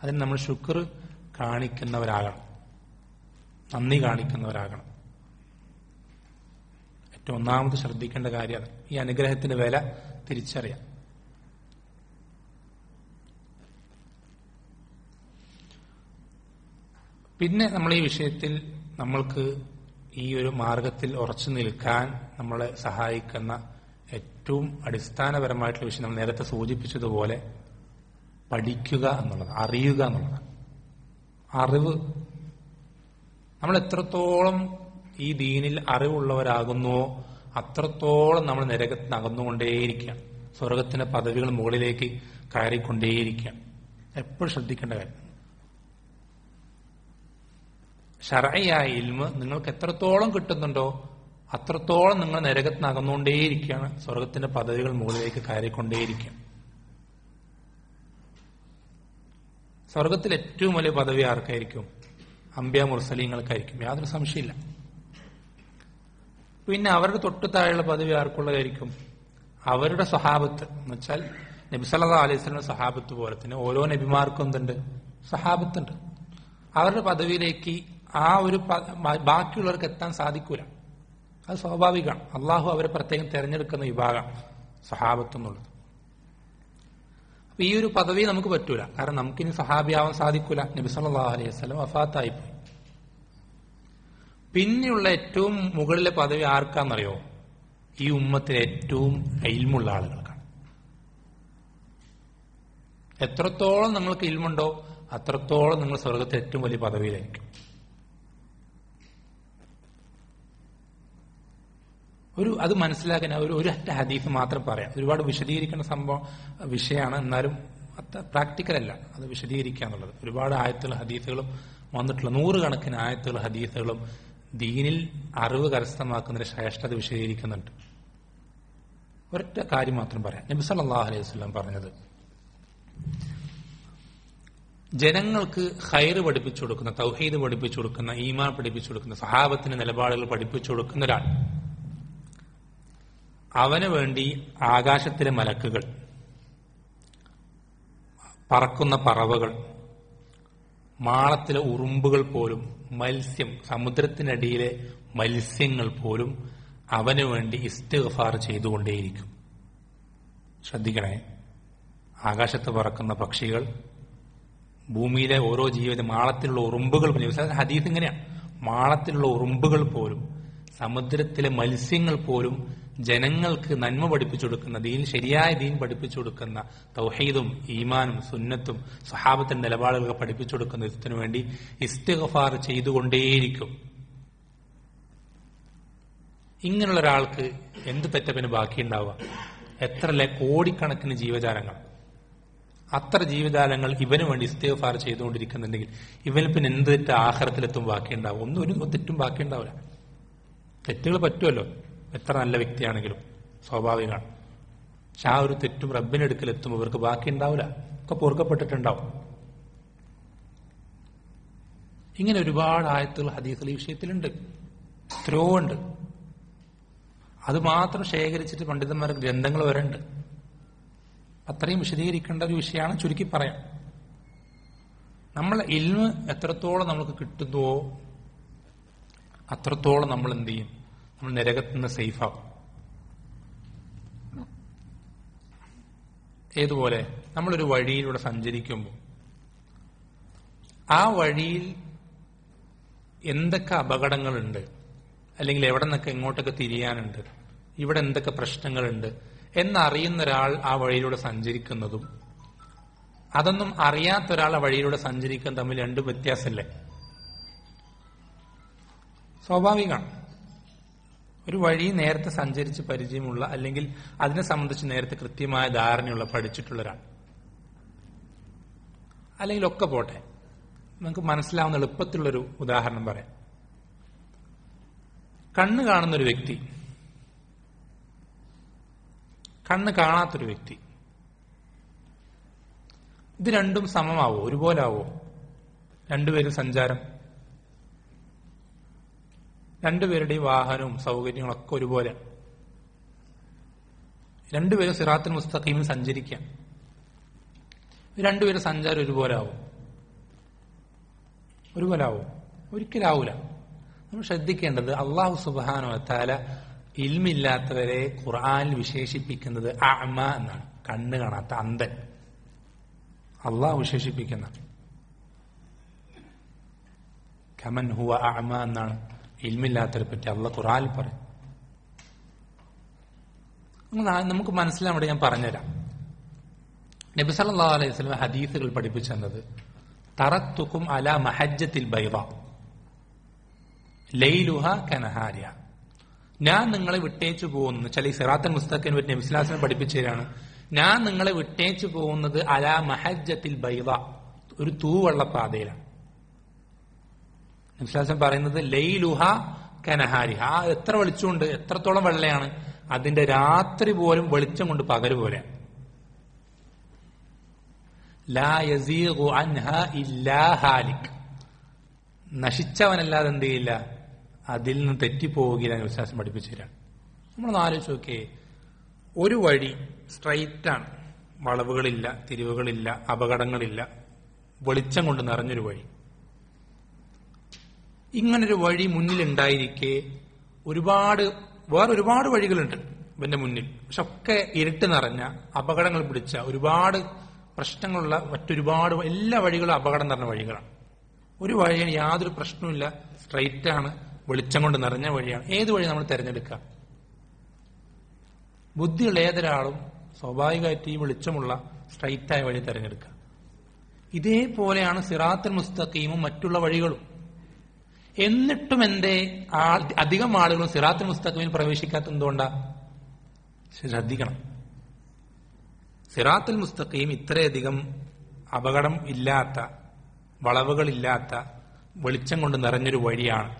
Speaker 1: അതിന് നമ്മൾ ശുക്ർ കാണിക്കുന്നവരാകണം, നന്ദി കാണിക്കുന്നവരാകണം. ഏറ്റവും ഒന്നാമത് ശ്രദ്ധിക്കേണ്ട കാര്യമാണ് ഈ അനുഗ്രഹത്തിന്റെ വില തിരിച്ചറിയാം. പിന്നെ നമ്മൾ ഈ വിഷയത്തിൽ നമ്മൾക്ക് ഈ ഒരു മാർഗത്തിൽ ഉറച്ചു നിൽക്കാൻ നമ്മളെ സഹായിക്കുന്ന ഏറ്റവും അടിസ്ഥാനപരമായിട്ടുള്ള വിഷയം നമ്മൾ നേരത്തെ സൂചിപ്പിച്ചതുപോലെ പഠിക്കുക എന്നുള്ളത്, അറിയുക എന്നുള്ളത്. അറിവ്, നമ്മൾ എത്രത്തോളം ഈ ദീനിൽ അറിവുള്ളവരാകുന്നുവോ അത്രത്തോളം നമ്മൾ നരകത്തിന് അകന്നുകൊണ്ടേയിരിക്കുകയാണ്. സ്വർഗത്തിന്റെ പദവികൾ മുകളിലേക്ക് കയറിക്കൊണ്ടേയിരിക്കുകയാണ്. എപ്പോഴും ശ്രദ്ധിക്കേണ്ട കാര്യം. ശർഈയായ ഇൽമ് നിങ്ങൾക്ക് എത്രത്തോളം കിട്ടുന്നുണ്ടോ അത്രത്തോളം നിങ്ങൾ നരകത്തിന് അകന്നുകൊണ്ടേയിരിക്കുകയാണ്. സ്വർഗത്തിന്റെ പദവികൾ മുകളിലേക്ക് കയറിക്കൊണ്ടേയിരിക്കുകയാണ്. സ്വർഗത്തിൽ ഏറ്റവും വലിയ പദവി ആർക്കായിരിക്കും? അംബിയ മുർസലീങ്ങൾക്കായിരിക്കും, യാതൊരു സംശയമില്ല. പിന്നെ അവരുടെ തൊട്ടു താഴെയുള്ള പദവി ആർക്കുള്ളതായിരിക്കും? അവരുടെ സ്വഹാബത്ത് എന്ന് വെച്ചാൽ നബി സല്ലല്ലാഹു അലൈഹി വസല്ലം സ്വഹാബത്ത് പോലെ തന്നെ ഓരോ നബിമാർക്കും എന്തുണ്ട്? സ്വഹാബത്തുണ്ട്. അവരുടെ പദവിയിലേക്ക് ആ ഒരു ബാക്കിയുള്ളവർക്ക് എത്താൻ സാധിക്കൂല. അത് സ്വാഭാവികമാണ്. അള്ളാഹു അവരെ പ്രത്യേകം തെരഞ്ഞെടുക്കുന്ന വിഭാഗം സ്വഹാബത്ത് എന്നുള്ളത്. അപ്പൊ ഈ ഒരു പദവി നമുക്ക് പറ്റൂല. കാരണം നമുക്കിനി സഹാബിയാവാൻ സാധിക്കൂല. നബി സല്ലല്ലാഹു അലൈഹി വസല്ലം വഫാത്തായിപ്പോയി. പിന്നെയുള്ള ഏറ്റവും മുകളിലെ പദവി ആർക്കാന്നറിയോ? ഈ ഉമ്മത്തിലെ ഏറ്റവും ഇൽമുള്ള ആളുകൾക്കാണ്. എത്രത്തോളം നിങ്ങൾക്ക് ഇൽമുണ്ടോ അത്രത്തോളം നിങ്ങൾ സ്വർഗത്തിൽ ഏറ്റവും വലിയ പദവിയിലായിരിക്കും. അത് മനസ്സിലാക്കാൻ ഒരു ഹദീസ് മാത്രം പറയാം. ഒരുപാട് വിശദീകരിക്കേണ്ട വിഷയമാണ്. എന്നാലും പ്രാക്ടിക്കൽ അല്ല അത് വിശദീകരിക്കുക എന്നുള്ളത്. ഒരുപാട് ആയത്തുകളും ഹദീസുകളും വന്നിട്ടുള്ള 100 കണക്കിന് ആയത്തുകളും ഹദീസുകളും ദീനിൽ അറിവ് കരസ്ഥമാക്കുന്നതിന്റെ ശ്രേഷ്ഠത വിശദീകരിക്കുന്നുണ്ട്. ഒരൊറ്റ കാര്യം മാത്രം പറയാം. നബി സല്ലല്ലാഹു അലൈഹി വസല്ലം പറഞ്ഞത്, ജനങ്ങൾക്ക് ഖൈർ പഠിപ്പിച്ചു കൊടുക്കുന്ന, തൗഹീദ് പഠിപ്പിച്ചു കൊടുക്കുന്ന, ഈമാൻ പഠിപ്പിച്ചു കൊടുക്കുന്ന, സഹാബത്തിന്റെ നിലപാടുകൾ പഠിപ്പിച്ചു കൊടുക്കുന്ന ഒരാൾ, അവന് വേണ്ടി ആകാശത്തിലെ മലക്കുകൾ, പറക്കുന്ന പറവകൾ, മാളത്തിലെ ഉറുമ്പുകൾ പോലും, മത്സ്യം, സമുദ്രത്തിനടിയിലെ മത്സ്യങ്ങൾ പോലും അവന് വേണ്ടി ഇസ്തിഗ്ഫാർ ചെയ്തുകൊണ്ടേയിരിക്കും. ശ്രദ്ധിക്കണേ. ആകാശത്ത് പറക്കുന്ന പക്ഷികൾ, ഭൂമിയിലെ ഓരോ ജീവിത, മാളത്തിലുള്ള ഉറുമ്പുകൾ, ഹദീസ് ഇങ്ങനെയാണ്, മാളത്തിലുള്ള ഉറുമ്പുകൾ പോലും, സമുദ്രത്തിലെ മത്സ്യങ്ങൾ പോലും ജനങ്ങൾക്ക് നന്മ പഠിപ്പിച്ചു കൊടുക്കുന്ന, ശരിയായ ദീൻ പഠിപ്പിച്ചു കൊടുക്കുന്ന, തൗഹീദും ഈമാനും സുന്നത്തും സഹാബത്തിന്റെ നിലപാടുകളൊക്കെ പഠിപ്പിച്ചു കൊടുക്കുന്ന ഇതിനു വേണ്ടി ഇസ്തിഗ്ഫാർ ചെയ്തുകൊണ്ടേയിരിക്കും. ഇങ്ങനെയുള്ള ഒരാൾക്ക് എന്ത് തെറ്റപ്പിന് ബാക്കിയുണ്ടാവുക? എത്ര കോടിക്കണക്കിന് ജീവജാലങ്ങൾ, അത്ര ജീവജാലങ്ങൾ ഇവന് വേണ്ടി ഇസ്തിഗ്ഫാർ ചെയ്തുകൊണ്ടിരിക്കുന്നുണ്ടെങ്കിൽ ഇവന് പിന്നെ എന്ത് തെറ്റ് ആഖിറത്തിലെത്തും ബാക്കിയുണ്ടാവും? ഒരു തെറ്റും ബാക്കിയുണ്ടാവില്ല. തെറ്റുകൾ പറ്റുമല്ലോ, എത്ര നല്ല വ്യക്തിയാണെങ്കിലും സ്വാഭാവികമാണ്. പക്ഷെ ആ ഒരു തെറ്റും റബ്ബിനെടുക്കലെത്തുമ്പോൾ ഇവർക്ക് ബാക്കി ഉണ്ടാവില്ല, ഒക്കെ പൊറുക്കപ്പെട്ടിട്ടുണ്ടാവും. ഇങ്ങനെ ഒരുപാട് ആയത്തുകൾ ഹദീസുകൾ ഈ വിഷയത്തിലുണ്ട്, എത്രയോ ഉണ്ട്. അത് മാത്രം ശേഖരിച്ചിട്ട് പണ്ഡിതന്മാർക്ക് ഗ്രന്ഥങ്ങൾ വരെയുണ്ട്. അത്രയും വിശദീകരിക്കേണ്ട ഒരു വിഷയമാണ്. ചുരുക്കി പറയാം, നമ്മൾ ഇൽമ് എത്രത്തോളം നമുക്ക് കിട്ടുന്നുവോ അത്രത്തോളം നമ്മൾ എന്ത് ചെയ്യും? നമ്മൾ നരകത്തിൽ നിന്ന് സേഫാവും. ഏതുപോലെ? നമ്മളൊരു വഴിയിലൂടെ സഞ്ചരിക്കുമ്പോൾ ആ വഴിയിൽ എന്തൊക്കെ അപകടങ്ങളുണ്ട്, അല്ലെങ്കിൽ എവിടെ നിന്നൊക്കെ എങ്ങോട്ടൊക്കെ തിരിയാനുണ്ട്, ഇവിടെ എന്തൊക്കെ പ്രശ്നങ്ങളുണ്ട് എന്നറിയുന്ന ഒരാൾ ആ വഴിയിലൂടെ സഞ്ചരിക്കുന്നതും അതൊന്നും അറിയാത്ത ഒരാൾ ആ വഴിയിലൂടെ സഞ്ചരിക്കുന്നതും തമ്മിൽ രണ്ടും വ്യത്യാസമല്ലേ? സ്വാഭാവികമാണ്. ഒരു വഴി നേരത്തെ സഞ്ചരിച്ച് പരിചയമുള്ള, അല്ലെങ്കിൽ അതിനെ സംബന്ധിച്ച് നേരത്തെ കൃത്യമായ ധാരണയുള്ള, പഠിച്ചിട്ടുള്ള ഒരാൾ, അല്ലെങ്കിൽ ഒക്കെ പോട്ടെ, നമുക്ക് മനസ്സിലാവുന്ന എളുപ്പത്തിലുള്ളൊരു ഉദാഹരണം പറയാം. കണ്ണ് കാണുന്നൊരു വ്യക്തി, കണ്ണ് കാണാത്തൊരു വ്യക്തി, ഇത് രണ്ടും സമമാവോ? ഒരുപോലെ ആവോ? രണ്ടുപേരും സഞ്ചാരം, രണ്ടുപേരുടെയും വാഹനവും സൗകര്യങ്ങളൊക്കെ ഒരുപോലെ, രണ്ടുപേരും സിറാത്തുൽ മുസ്തഖീമിൽ സഞ്ചരിക്കാം, രണ്ടുപേരും സഞ്ചാരം ഒരുപോലെ ആവും? ഒരുപോലെ ആവും? ഒരിക്കലാവൂല. നമ്മൾ ശ്രദ്ധിക്കേണ്ടത്, അള്ളാഹു സുബ്ഹാനഹു വ തആല ഇൽമില്ലാത്തവരെ ഖുർആനിൽ വിശേഷിപ്പിക്കുന്നത് അഅമ എന്നാണ്. കണ്ണ് കാണാത്ത, അന്ധൻ. അള്ളാഹു വിശേഷിപ്പിക്കുന്ന കമൻ ഹുവ അഅമ എന്നാണ് ഇൽമില്ലാത്തവരെ പറ്റി അള്ളാഹ് ഖുർആനിൽ പറയും. നമുക്ക് മനസ്സിലാവേണ്ട, ഞാൻ പറഞ്ഞുതരാം. നബി സല്ലല്ലാഹു അലൈഹി വസല്ലം ഹദീസുകൾ പഠിപ്പിച്ചു തന്നത്, തറത്തുക്കും അലാ മഹജ്ജത്തിൽ ബൈദാ ലൈലുഹ കനഹാരിഹ. ഞാൻ നിങ്ങളെ വിട്ടേച്ചു പോകുന്നു. ചില ഈ സിറാത്തുൽ മുസ്തഖീമിനെ പറ്റി നബി സ്വല്ലല്ലാഹു അലൈഹി വസല്ലം പഠിപ്പിച്ചു തരാണ്. ഞാൻ നിങ്ങളെ വിട്ടേച്ചു പോകുന്നത് അലാ മഹജ്ജത്തിൽ ബൈദ, ഒരു തൂവെള്ള പാതയിലാണ്. വിശ്വാസം പറയുന്നത് ലൈലുഹ കനഹാരിഹ, ആ എത്ര വെളിച്ചമുണ്ട്, എത്രത്തോളം വെള്ളയാണ്, അതിന്റെ രാത്രി പോലും വെളിച്ചം കൊണ്ട് പകല് പോലെയാണ്. ലാ യസീഗു അൻഹാ ഇല്ലാ ഹാലിക്, നശിച്ചവനല്ലാതെ എന്ത് ചെയ്യില്ല, അതിൽ നിന്ന് തെറ്റിപ്പോവുകയില്ല. വിശ്വാസം പഠിപ്പിച്ചു തരാണ്. നമ്മളൊന്ന് ആലോചിച്ച് നോക്കിയേ, ഒരു വഴി സ്ട്രൈറ്റ് ആണ്, വളവുകളില്ല, തിരിവുകളില്ല, അപകടങ്ങളില്ല, വെളിച്ചം കൊണ്ട് നിറഞ്ഞൊരു വഴി. ഇങ്ങനൊരു വഴി മുന്നിലുണ്ടായിരിക്കെ വേറൊരുപാട് വഴികളുണ്ട് ഇവന്റെ മുന്നിൽ. പക്ഷെ ഒക്കെ ഇരുട്ട് നിറഞ്ഞ, അപകടങ്ങൾ പിടിച്ച, ഒരുപാട് പ്രശ്നങ്ങളുള്ള മറ്റൊരുപാട് എല്ലാ വഴികളും അപകടം നിറഞ്ഞ വഴികളാണ്. ഒരു വഴിയാണ് യാതൊരു പ്രശ്നവുമില്ല, സ്ട്രൈറ്റ് ആണ്, വെളിച്ചം കൊണ്ട് നിറഞ്ഞ വഴിയാണ്. ഏത് വഴി നമ്മൾ തിരഞ്ഞെടുക്കുക? ബുദ്ധിയുള്ള ഏതൊരാളും സ്വാഭാവികമായിട്ട് ഈ വെളിച്ചമുള്ള സ്ട്രൈറ്റായ വഴി തിരഞ്ഞെടുക്കുക. ഇതേപോലെയാണ് സിറാത്തുൽ മുസ്തഖീമും മറ്റുള്ള വഴികളും. എന്നിട്ടും എന്റെ അധികം ആളുകളും സിറാത്തുൽ മുസ്തഖീമിൽ പ്രവേശിക്കാത്ത എന്തുകൊണ്ടാ? ശ്രദ്ധിക്കണം. സിറാത്തുൽ മുസ്തഖീം ഇത്രയധികം അപകടം ഇല്ലാത്ത, വളവുകളില്ലാത്ത, വെളിച്ചം കൊണ്ട് നിറഞ്ഞൊരു വഴിയാണ്.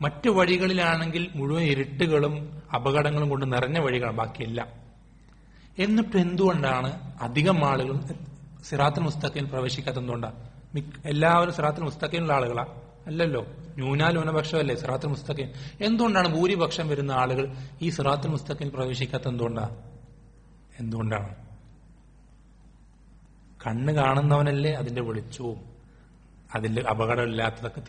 Speaker 1: മറ്റു വഴികളിലാണെങ്കിൽ മുഴുവൻ ഇരുട്ടുകളും അപകടങ്ങളും കൊണ്ട് നിറഞ്ഞ വഴികളാണ് ബാക്കിയെല്ലാം. എന്നിട്ടും എന്തുകൊണ്ടാണ് അധികം ആളുകൾ സിറാത്തുൽ മുസ്തഖീമിൽ പ്രവേശിക്കാത്ത? എന്തുകൊണ്ടാണ്? എല്ലാവരും സിറാത്തുൽ മുസ്തഖീമിലുള്ള ആളുകളാ? അല്ലല്ലോ, ന്യൂനാപക്ഷമല്ലേ സിറാത്തുൽ മുസ്തഖീം. എന്തുകൊണ്ടാണ് ഭൂരിപക്ഷം വരുന്ന ആളുകൾ ഈ സിറാത്തുൽ മുസ്തഖീമിൽ പ്രവേശിക്കാത്ത? എന്തുകൊണ്ടാണ്? കണ്ണ് കാണുന്നവനല്ലേ അതിന്റെ വെളിച്ചവും അതിൽ അപകടമില്ലാത്തതൊക്കെ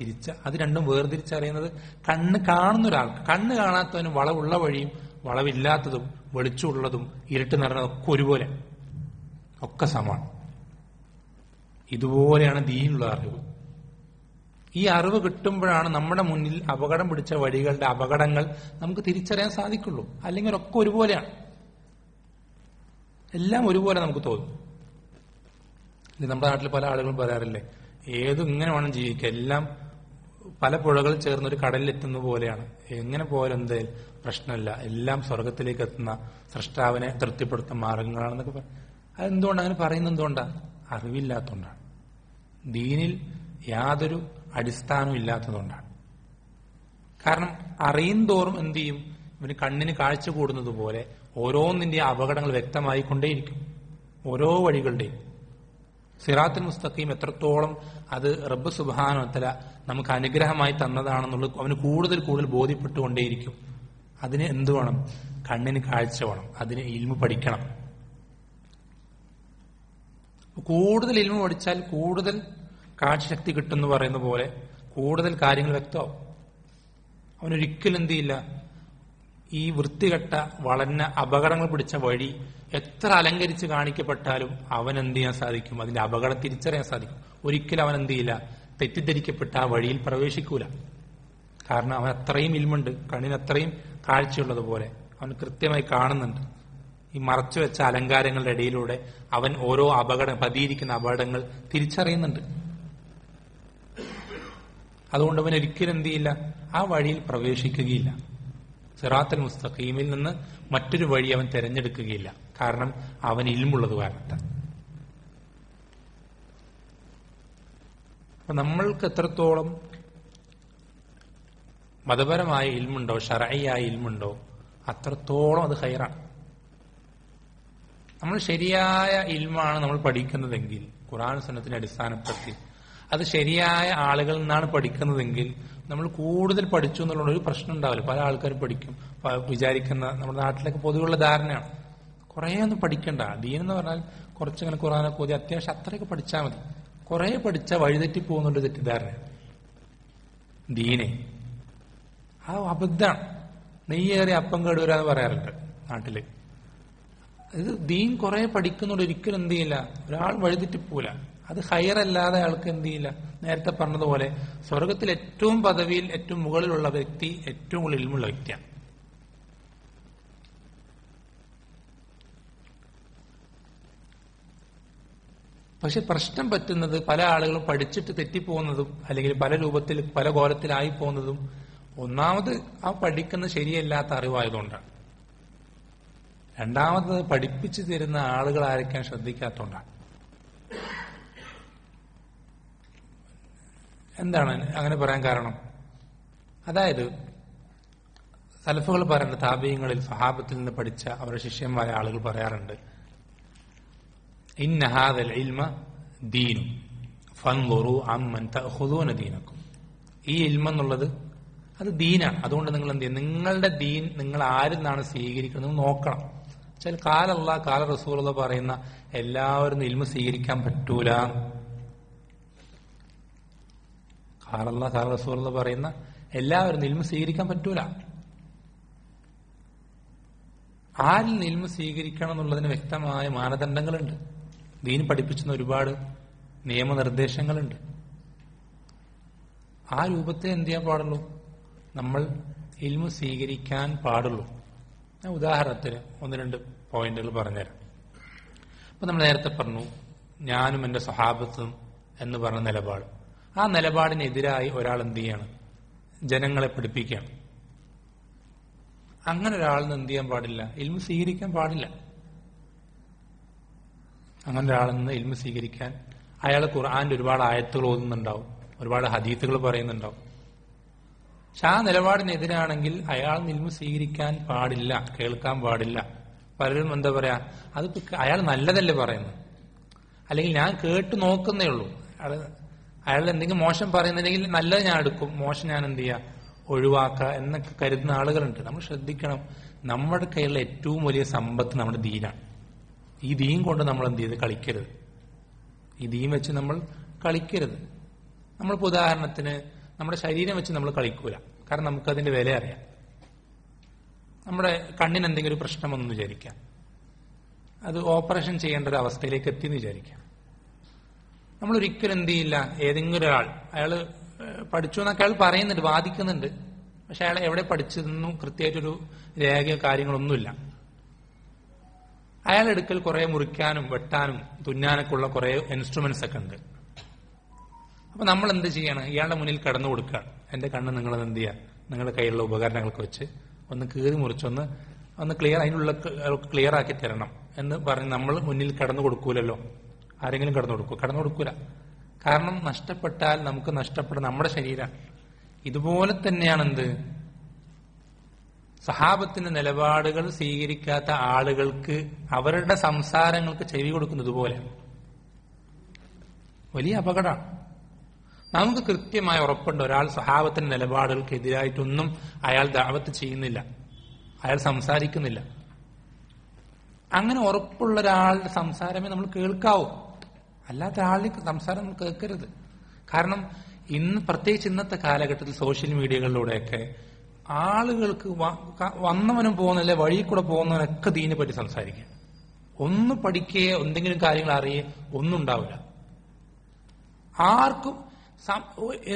Speaker 1: അത് രണ്ടും വേർതിരിച്ചറിയുന്നത് കണ്ണ് കാണുന്ന ഒരാൾക്ക്. കണ്ണ് കാണാത്തവന് വളവുള്ള വഴിയും വളവില്ലാത്തതും വെളിച്ചമുള്ളതും ഇരുട്ട് നിറഞ്ഞതൊക്കെ ഒരുപോലെ, ഒക്കെ സമാണ്. ഇതുപോലെയാണ് ദീനുള്ള അറിവ്. ഈ അറിവ് കിട്ടുമ്പോഴാണ് നമ്മുടെ മുന്നിൽ അപകടം പിടിച്ച വഴികളുടെ അപകടങ്ങൾ നമുക്ക് തിരിച്ചറിയാൻ സാധിക്കുള്ളൂ. അല്ലെങ്കിൽ ഒക്കെ ഒരുപോലെയാണ്, എല്ലാം ഒരുപോലെ നമുക്ക് തോന്നും. നമ്മുടെ നാട്ടിൽ പല ആളുകളും പറയാറില്ലേ, ഏതും ഇങ്ങനെ വേണം ജീവിക്കുക, എല്ലാം പല പുഴകൾ ചേർന്നൊരു കടലിലെത്തുന്ന പോലെയാണ്, എങ്ങനെ പോയാലും എന്തായാലും പ്രശ്നമില്ല, എല്ലാം സ്വർഗത്തിലേക്ക് എത്തുന്ന സൃഷ്ടാവിനെ തൃപ്തിപ്പെടുത്തുന്ന മാർഗങ്ങളാണെന്നൊക്കെ പറയും. അതെന്തുകൊണ്ടാണ് അങ്ങനെ പറയുന്നത്? എന്തുകൊണ്ടാണ്? അറിവില്ലാത്തതുകൊണ്ടാണ്. ദീനിൽ യാതൊരു അടിസ്ഥാനവും ഇല്ലാത്തതുകൊണ്ടാണ്. കാരണം അറിയും തോറും എന്ത് ചെയ്യും, ഇവന് കണ്ണിന് കാഴ്ച കൂടുന്നത് പോലെ ഓരോന്നിന്റെ അപകടങ്ങൾ വ്യക്തമായിക്കൊണ്ടേയിരിക്കും, ഓരോ വഴികളുടെയും. സിറാത്തുൽ മുസ്തഖീം എത്രത്തോളം അത് റബ്ബ് സുബ്ഹാനഹു വ തആല നമുക്ക് അനുഗ്രഹമായി തന്നതാണെന്നുള്ളത് അവന് കൂടുതൽ കൂടുതൽ ബോധ്യപ്പെട്ടുകൊണ്ടേയിരിക്കും. അതിന് എന്ത് വേണം? കണ്ണിന് കാഴ്ച വേണം, അതിന് ഇൽമു പഠിക്കണം. കൂടുതൽ ഇൽമു പഠിച്ചാൽ കൂടുതൽ കാഴ്ചശക്തി കിട്ടുമെന്ന് പറയുന്ന പോലെ കൂടുതൽ കാര്യങ്ങൾ വ്യക്തമാവും. അവനൊരിക്കലും എന്ത് ചെയ്യില്ല, ഈ വൃത്തികെട്ട വളഞ്ഞ അപകടങ്ങൾ പിടിച്ച വഴി എത്ര അലങ്കരിച്ച് കാണിക്കപ്പെട്ടാലും അവൻ എന്ത് ചെയ്യാൻ സാധിക്കും? അതിന്റെ അപകടം തിരിച്ചറിയാൻ സാധിക്കും. ഒരിക്കലും അവൻ എന്ത് ചെയ്യില്ല, തെറ്റിദ്ധരിക്കപ്പെട്ട ആ വഴിയിൽ പ്രവേശിക്കൂല. കാരണം അവൻ അത്രയും ഇൽമുണ്ട്, കണ്ണിന് അത്രയും കാഴ്ചയുള്ളതുപോലെ അവൻ കൃത്യമായി കാണുന്നുണ്ട്. ഈ മറച്ചു വെച്ച അലങ്കാരങ്ങളുടെ ഇടയിലൂടെ അവൻ ഓരോ പതിയിരിക്കുന്ന അപകടങ്ങൾ തിരിച്ചറിയുന്നുണ്ട്. അതുകൊണ്ട് അവൻ ഒരിക്കലും എന്ത് ചെയ്യില്ല, ആ വഴിയിൽ പ്രവേശിക്കുകയില്ല. സിറാത്തുൽ മുസ്തഖീമിൽ നിന്ന് മറ്റൊരു വഴി അവൻ തിരഞ്ഞെടുക്കുകയില്ല. കാരണം അവൻ ഇൽമുള്ളത് കാരണത്താൽ. അപ്പൊ നമ്മൾക്ക് എത്രത്തോളം മതപരമായ ഇൽമുണ്ടോ, ശർഈയായ ഇൽമുണ്ടോ, അത്രത്തോളം അത് ഖൈറാണ്. നമ്മൾ ശരിയായ ഇൽമാണ് നമ്മൾ പഠിക്കുന്നതെങ്കിൽ, ഖുർആൻ സുന്നത്തിനെ അടിസ്ഥാനപ്പെടുത്തി അത് ശരിയായ ആളുകളിൽ നിന്നാണ് പഠിക്കുന്നതെങ്കിൽ നമ്മൾ കൂടുതൽ പഠിച്ചു എന്നുള്ള ഒരു പ്രശ്നം ഉണ്ടാവില്ല. പല ആൾക്കാരും പഠിക്കും വിചാരിക്കുന്ന, നമ്മുടെ നാട്ടിലൊക്കെ പൊതുവെയുള്ള ധാരണയാണ് കുറെ ഒന്നും പഠിക്കണ്ട, ദീൻ എന്ന് പറഞ്ഞാൽ കുറച്ചിങ്ങനെ ഖുർആനൊക്കെ ഓതി അത്യാവശ്യം അത്രയൊക്കെ പഠിച്ചാൽ മതി. കുറെ പഠിച്ചാൽ വഴിതെറ്റി പോകുന്നുണ്ട് തെറ്റിദ്ധാരണ. ദീനെ ആ അബദ്ധാണ്. നെയ്യേറി അപ്പം കേടുവരാന്ന് പറയാറുണ്ട് നാട്ടില്. ഇത് ദീൻ കുറെ പഠിക്കുന്നുണ്ട് ഒരിക്കലും എന്ത് ചെയ്യില്ല, ഒരാൾ വഴിതെറ്റിപ്പോല. അത് ഹൈറല്ലാതെ അയാൾക്ക് എന്ത് ചെയ്യില്ല. നേരത്തെ പറഞ്ഞതുപോലെ സ്വർഗത്തിൽ ഏറ്റവും പദവിയിൽ ഏറ്റവും മുകളിലുള്ള വ്യക്തി ഏറ്റവും കൂടുതൽ ഇൽമുള്ള വ്യക്തിയാണ്. പക്ഷെ പ്രശ്നം പറ്റുന്നത് പല ആളുകളും പഠിച്ചിട്ട് തെറ്റിപ്പോകുന്നതും അല്ലെങ്കിൽ പല രൂപത്തിൽ പല കോലത്തിലായി പോകുന്നതും ഒന്നാമത് ആ പഠിക്കുന്ന ശരിയല്ലാത്ത അറിവായതുകൊണ്ടാണ്. രണ്ടാമത്തത് പഠിപ്പിച്ചു തരുന്ന ആളുകൾ ആരൊക്കെയാണ് ശ്രദ്ധിക്കാത്തതുകൊണ്ടാണ്. എന്താണ് അങ്ങനെ പറയാൻ കാരണം? അതായത് സലഫുകൾ പറയുന്നുണ്ട്, താബീങ്ങളിൽ സ്വഹാബത്തിൽ നിന്ന് പഠിച്ച അവരുടെ ശിഷ്യന്മാരായ ആളുകൾ പറയാറുണ്ട്, ഇന്ന ഹാദൽ ഇൽമ ദീനും ഫൻളുറു അമ്മൻ തഅഖുദൂന ദീനക്കും. ഈ ഇൽമ എന്നുള്ളത് അത് ദീനാണ്. അതുകൊണ്ട് നിങ്ങൾ എന്ത് ചെയ്യും? നിങ്ങളുടെ ദീൻ നിങ്ങൾ ആരിൽ നിന്നാണ് സ്വീകരിക്കുന്നത് നോക്കണം. വെച്ചാൽ കാല അല്ലാഹ് കാല റസൂലുള്ളാഹി പറയുന്ന എല്ലാവരും ഇൽമ സ്വീകരിക്കാൻ പറ്റൂല. കാല അല്ലാഹ് കാല റസൂലുള്ളാഹി പറയുന്ന എല്ലാവരും ഇൽമ സ്വീകരിക്കാൻ പറ്റൂല. ആരിൽ ഇൽമ സ്വീകരിക്കണം എന്നുള്ളതിന് വ്യക്തമായ മാനദണ്ഡങ്ങളുണ്ട്. ദീൻ പഠിപ്പിച്ചുന്ന ഒരുപാട് നിയമനിർദ്ദേശങ്ങളുണ്ട്. ആ രൂപത്തിൽ എന്ത് ചെയ്യാൻ പാടുള്ളൂ? നമ്മൾ ഇൽമ സ്വീകരിക്കാൻ പാടുള്ളൂ. ഞാൻ ഉദാഹരണത്തിന് 1-2 പോയിന്റുകൾ പറഞ്ഞുതരാം. അപ്പൊ നമ്മൾ നേരത്തെ പറഞ്ഞു, ഞാനും എന്റെ സ്വഹാബത്തും എന്ന് പറഞ്ഞ നിലപാട്. ആ നിലപാടിനെതിരായി ഒരാൾ എന്ത് ചെയ്യാണ്? ജനങ്ങളെ പഠിപ്പിക്കുകയാണ്. അങ്ങനെ ഒരാളിന് എന്ത് ചെയ്യാൻ പാടില്ല? ഇൽമ സ്വീകരിക്കാൻ പാടില്ല. അങ്ങനെ ഒരാളിൽ നിന്ന് ഇൽമ സ്വീകരിക്കാൻ, അയാൾ ഖുർആന്റെ ഒരുപാട് ആയത്തുകൾ ഓതുന്നുണ്ടാവും, ഒരുപാട് ഹദീസുകൾ പറയുന്നുണ്ടാവും. പക്ഷെ ആ നിലപാടിനെതിരാണെങ്കിൽ അയാൾ ഇൽമ സ്വീകരിക്കാൻ പാടില്ല, കേൾക്കാൻ പാടില്ല. പലരും എന്താ പറയാ, അതിപ്പോ അയാൾ നല്ലതല്ലേ പറയുന്നത്, അല്ലെങ്കിൽ ഞാൻ കേട്ട് നോക്കുന്നേ ഉള്ളൂ, അയാൾ എന്തെങ്കിലും മോശം പറയുന്നുണ്ടെങ്കിൽ നല്ലത് ഞാൻ എടുക്കും, മോശം ഞാൻ എന്ത് ചെയ്യാ ഒഴിവാക്കുക എന്നൊക്കെ കരുതുന്ന ആളുകളുണ്ട്. നമ്മൾ ശ്രദ്ധിക്കണം, നമ്മുടെ കയ്യിലുള്ള ഏറ്റവും വലിയ സമ്പത്ത് നമ്മുടെ ദീനാണ്. ഈ ദീൻ കൊണ്ട് നമ്മൾ എന്ത് ചെയ്ത് കളിക്കരുത്. ഈ ദീൻ വെച്ച് നമ്മൾ കളിക്കരുത്. നമ്മളിപ്പോ ഉദാഹരണത്തിന് നമ്മുടെ ശരീരം വെച്ച് നമ്മൾ കളിക്കൂല, കാരണം നമുക്കതിന്റെ വില അറിയാം. നമ്മുടെ കണ്ണിന് എന്തെങ്കിലും ഒരു പ്രശ്നം വന്നു വിചാരിക്കാം, അത് ഓപ്പറേഷൻ ചെയ്യേണ്ട ഒരു അവസ്ഥയിലേക്ക് എത്തിയെന്ന് വിചാരിക്കാം. നമ്മൾ ഒരിക്കലും എന്ത് ചെയ്യില്ല, ഏതെങ്കിലും ഒരാൾ അയാൾ പഠിച്ചു എന്നൊക്കെ അയാൾ പറയുന്നുണ്ട്, വാദിക്കുന്നുണ്ട്, പക്ഷെ അയാൾ എവിടെ പഠിച്ചതെന്നും കൃത്യമായിട്ടൊരു രേഖയോ കാര്യങ്ങളൊന്നുമില്ല. അയാളെടുക്കൽ കുറെ മുറിക്കാനും വെട്ടാനും തുന്നാനൊക്കെ ഉള്ള കുറെ ഇൻസ്ട്രുമെന്റ്സ് ഒക്കെ ഉണ്ട്. അപ്പൊ നമ്മൾ എന്ത് ചെയ്യണം? ഇയാളുടെ മുന്നിൽ കടന്നു കൊടുക്കുക, എന്റെ കണ്ണ് നിങ്ങൾ എന്ത് ചെയ്യുക, നിങ്ങളുടെ കയ്യിലുള്ള ഉപകരണങ്ങളൊക്കെ വെച്ച് ഒന്ന് കീറി മുറിച്ചൊന്ന് ക്ലിയർ, അതിനുള്ള ക്ലിയർ ആക്കി തരണം എന്ന് പറഞ്ഞ് നമ്മൾ മുന്നിൽ കടന്നു കൊടുക്കൂലല്ലോ. ആരെങ്കിലും കടന്നു കൊടുക്കൂല. കാരണം നഷ്ടപ്പെട്ടാൽ നമുക്ക് നഷ്ടപ്പെടുന്ന നമ്മുടെ ശരീരം. ഇതുപോലെ തന്നെയാണ് എന്ത്, സഹാബത്തിന്റെ നിലപാടുകൾ സ്വീകരിക്കാത്ത ആളുകൾക്ക് അവരുടെ സംസാരങ്ങൾക്ക് ചെവി കൊടുക്കുന്നത് പോലെ വലിയ അപകടമാണ്. നമുക്ക് കൃത്യമായ ഉറപ്പുണ്ട്, ഒരാൾ സഹാബത്തിന്റെ നിലപാടുകൾക്ക് എതിരായിട്ടൊന്നും അയാൾ ദഅവത്ത് ചെയ്യുന്നില്ല, അയാൾ സംസാരിക്കുന്നില്ല. അങ്ങനെ ഉറപ്പുള്ള ഒരാളുടെ സംസാരമേ നമ്മൾ കേൾക്കാവൂ, അല്ലാത്ത ആളുടെ സംസാരം നമ്മൾ കേൾക്കരുത്. കാരണം പ്രത്യേകിച്ച് ഇന്നത്തെ കാലഘട്ടത്തിൽ സോഷ്യൽ മീഡിയകളിലൂടെയൊക്കെ ആളുകൾക്ക് വന്നവനും പോകുന്നില്ല, വഴി കൂടെ പോകുന്നവനൊക്കെ ദീനെ പറ്റി സംസാരിക്കുക. ഒന്ന് പഠിക്കുകയോ എന്തെങ്കിലും കാര്യങ്ങൾ അറിയേ ഒന്നും ഉണ്ടാവില്ല ആർക്കും.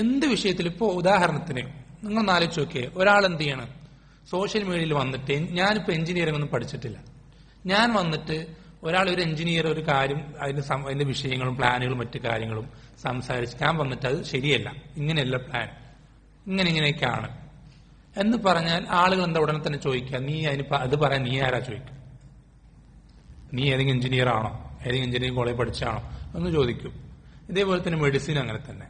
Speaker 1: എന്ത് വിഷയത്തിൽ ഇപ്പോ ഉദാഹരണത്തിന് നിങ്ങൾ ആലോചിച്ച് നോക്കിയേ, ഒരാൾ എന്ത് ചെയ്യണം, സോഷ്യൽ മീഡിയയിൽ വന്നിട്ട് ഞാനിപ്പോ എഞ്ചിനീയറിംഗ് ഒന്നും പഠിച്ചിട്ടില്ല, ഞാൻ വന്നിട്ട് ഒരാൾ ഒരു എഞ്ചിനീയർ ഒരു കാര്യം അതിന്റെ വിഷയങ്ങളും പ്ലാനുകളും മറ്റു കാര്യങ്ങളും സംസാരിച്ച് ഞാൻ വന്നിട്ട് അത് ശരിയല്ല, ഇങ്ങനെയല്ല പ്ലാൻ, ഇങ്ങനെയൊക്കെയാണ് എന്ന് പറഞ്ഞാൽ ആളുകൾ എന്താ ഉടനെ തന്നെ ചോദിക്കുക, നീ അത് പറയാൻ നീ ആരാ ചോദിക്കും, നീ ഏതെങ്കിലും എഞ്ചിനീയർ ആണോ, ഏതെങ്കിലും എഞ്ചിനീയറിംഗ് കോളേജ് പഠിച്ചാണോ എന്ന് ചോദിക്കും. ഇതേപോലെ തന്നെ മെഡിസിൻ അങ്ങനെ തന്നെ,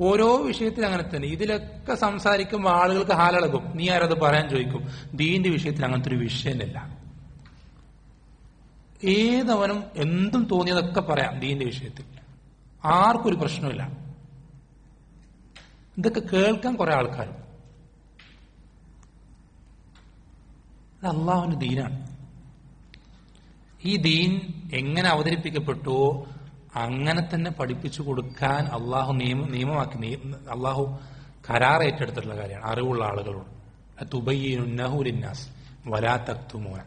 Speaker 1: ഓരോ വിഷയത്തിൽ അങ്ങനെ തന്നെ. ഇതിലൊക്കെ സംസാരിക്കുമ്പോൾ ആളുകൾക്ക് ഹാലളകും, നീ ആരത് പറയാൻ ചോദിക്കും. ദീന്റെ വിഷയത്തിൽ അങ്ങനത്തെ ഒരു വിഷയമല്ല. ഏതവനും എന്തും തോന്നിയതൊക്കെ പറയാം ദീന്റെ വിഷയത്തിൽ, ആർക്കും ഒരു പ്രശ്നമില്ല. ഇതൊക്കെ കേൾക്കാൻ കുറെ ആൾക്കാരും. അത് അള്ളാഹുവിന്റെ ദീനാണ്. ഈ ദീൻ എങ്ങനെ അവതരിപ്പിക്കപ്പെട്ടുവോ അങ്ങനെ തന്നെ പഠിപ്പിച്ചു കൊടുക്കാൻ അള്ളാഹു നിയമമാക്കി, അള്ളാഹു കരാർ ഏറ്റെടുത്തിട്ടുള്ള കാര്യമാണ്. അറിവുള്ള ആളുകളോട് തുബയ്യിനുന്നഹു ലിന്നാസ് വലാ തക്തുമൂന,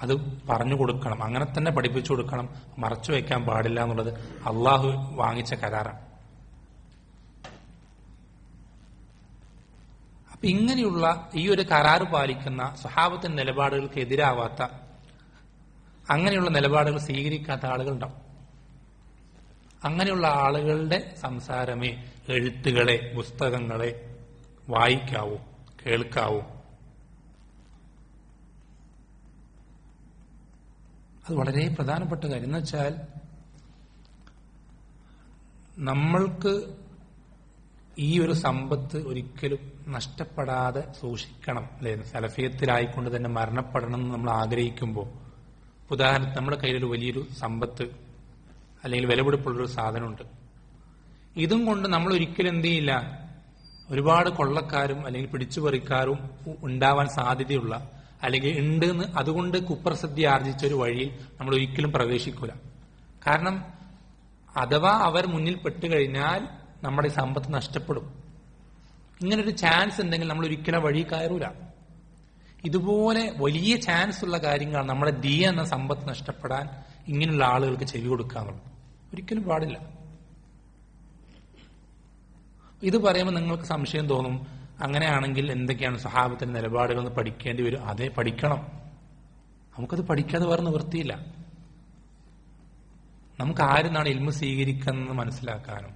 Speaker 1: അത് പറഞ്ഞു കൊടുക്കണം, അങ്ങനെ തന്നെ പഠിപ്പിച്ചു കൊടുക്കണം, മറച്ചു വെക്കാൻ പാടില്ല എന്നുള്ളത് അള്ളാഹു വാങ്ങിച്ച കരാറാണ്. അപ്പൊ ഇങ്ങനെയുള്ള ഈ ഒരു കരാറ് പാലിക്കുന്ന സ്വഹാബത്തിന്റെ നിലപാടുകൾക്ക് എതിരാവാത്ത, അങ്ങനെയുള്ള നിലപാടുകൾ സ്വീകരിക്കാത്ത ആളുകളുണ്ടാവും. അങ്ങനെയുള്ള ആളുകളുടെ സംസാരമേ, എഴുത്തുകളെ, പുസ്തകങ്ങളെ വായിക്കാവൂ, കേൾക്കാവൂ. അത് വളരെ പ്രധാനപ്പെട്ട കാര്യം. എന്ന് വെച്ചാൽ നമ്മൾക്ക് ഈ ഒരു സമ്പത്ത് ഒരിക്കലും നഷ്ടപ്പെടാതെ സൂക്ഷിക്കണം അല്ലേ? സലഫിയത്തിലായിക്കൊണ്ട് തന്നെ മരണപ്പെടണം എന്ന് നമ്മൾ ആഗ്രഹിക്കുമ്പോൾ, ഉദാഹരണത്തിന് നമ്മുടെ കയ്യിലൊരു വലിയൊരു സമ്പത്ത് അല്ലെങ്കിൽ വിലപിടിപ്പുള്ളൊരു സാധനമുണ്ട്. ഇതും കൊണ്ട് നമ്മൾ ഒരിക്കലും എന്ത് ചെയ്യില്ല, ഒരുപാട് കൊള്ളക്കാരും അല്ലെങ്കിൽ പിടിച്ചുപറിക്കാരും ഉണ്ടാവാൻ സാധ്യതയുള്ള അല്ലെങ്കിൽ ഉണ്ട് എന്ന് അതുകൊണ്ട് കുപ്രസിദ്ധി ആർജിച്ച ഒരു വഴിയിൽ നമ്മൾ ഒരിക്കലും പ്രവേശിക്കൂല. കാരണം അഥവാ അവർ മുന്നിൽ പെട്ടുകഴിഞ്ഞാൽ നമ്മുടെ സമ്പത്ത് നഷ്ടപ്പെടും. ഇങ്ങനൊരു ചാൻസ് ഉണ്ടെങ്കിൽ നമ്മൾ ഒരിക്കലും വഴി കയറൂല. ഇതുപോലെ വലിയ ചാൻസ് ഉള്ള കാര്യങ്ങളാണ് നമ്മുടെ ദീൻ എന്ന സമ്പത്ത് നഷ്ടപ്പെടാൻ ഇങ്ങനെയുള്ള ആളുകൾക്ക് ചെവി കൊടുക്കാന്നുള്ളത്. ഒരിക്കലും പാടില്ല. ഇത് പറയുമ്പോൾ നിങ്ങൾക്ക് സംശയം തോന്നും, അങ്ങനെയാണെങ്കിൽ എന്തൊക്കെയാണ് സ്വഹാബത്തിന്റെ നിലപാടുകൾ എന്ന് പഠിക്കേണ്ടി വരും. അതെ, പഠിക്കണം. നമുക്കത് പഠിക്കാതെ വേറെ നിവൃത്തിയില്ല. നമുക്ക് ആരെന്നാണ് ഇൽമു സ്വീകരിക്കുന്നത് മനസ്സിലാക്കാനും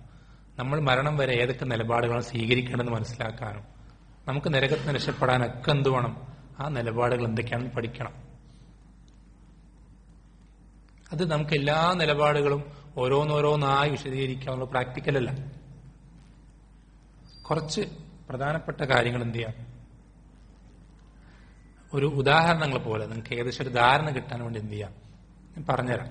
Speaker 1: നമ്മൾ മരണം വരെ ഏതൊക്കെ നിലപാടുകളാണ് സ്വീകരിക്കേണ്ടതെന്ന് മനസ്സിലാക്കാനും നമുക്ക് നരകത്തിന് രക്ഷപ്പെടാനൊക്കെ എന്ത് വേണം, ആ നിലപാടുകൾ എന്തൊക്കെയാണെന്ന് പഠിക്കണം. അത് നമുക്ക് എല്ലാ നിലപാടുകളും ഓരോന്നോരോന്നായി വിശദീകരിക്കാനുള്ള പ്രാക്ടിക്കലല്ല. കുറച്ച് പ്രധാനപ്പെട്ട കാര്യങ്ങൾ എന്ത് ചെയ്യാം, ഒരു ഉദാഹരണങ്ങൾ പോലെ നിങ്ങൾക്ക് ഏകദേശം ഒരു ധാരണ കിട്ടാൻ വേണ്ടി എന്ത് ചെയ്യാം, ഞാൻ പറഞ്ഞുതരാം.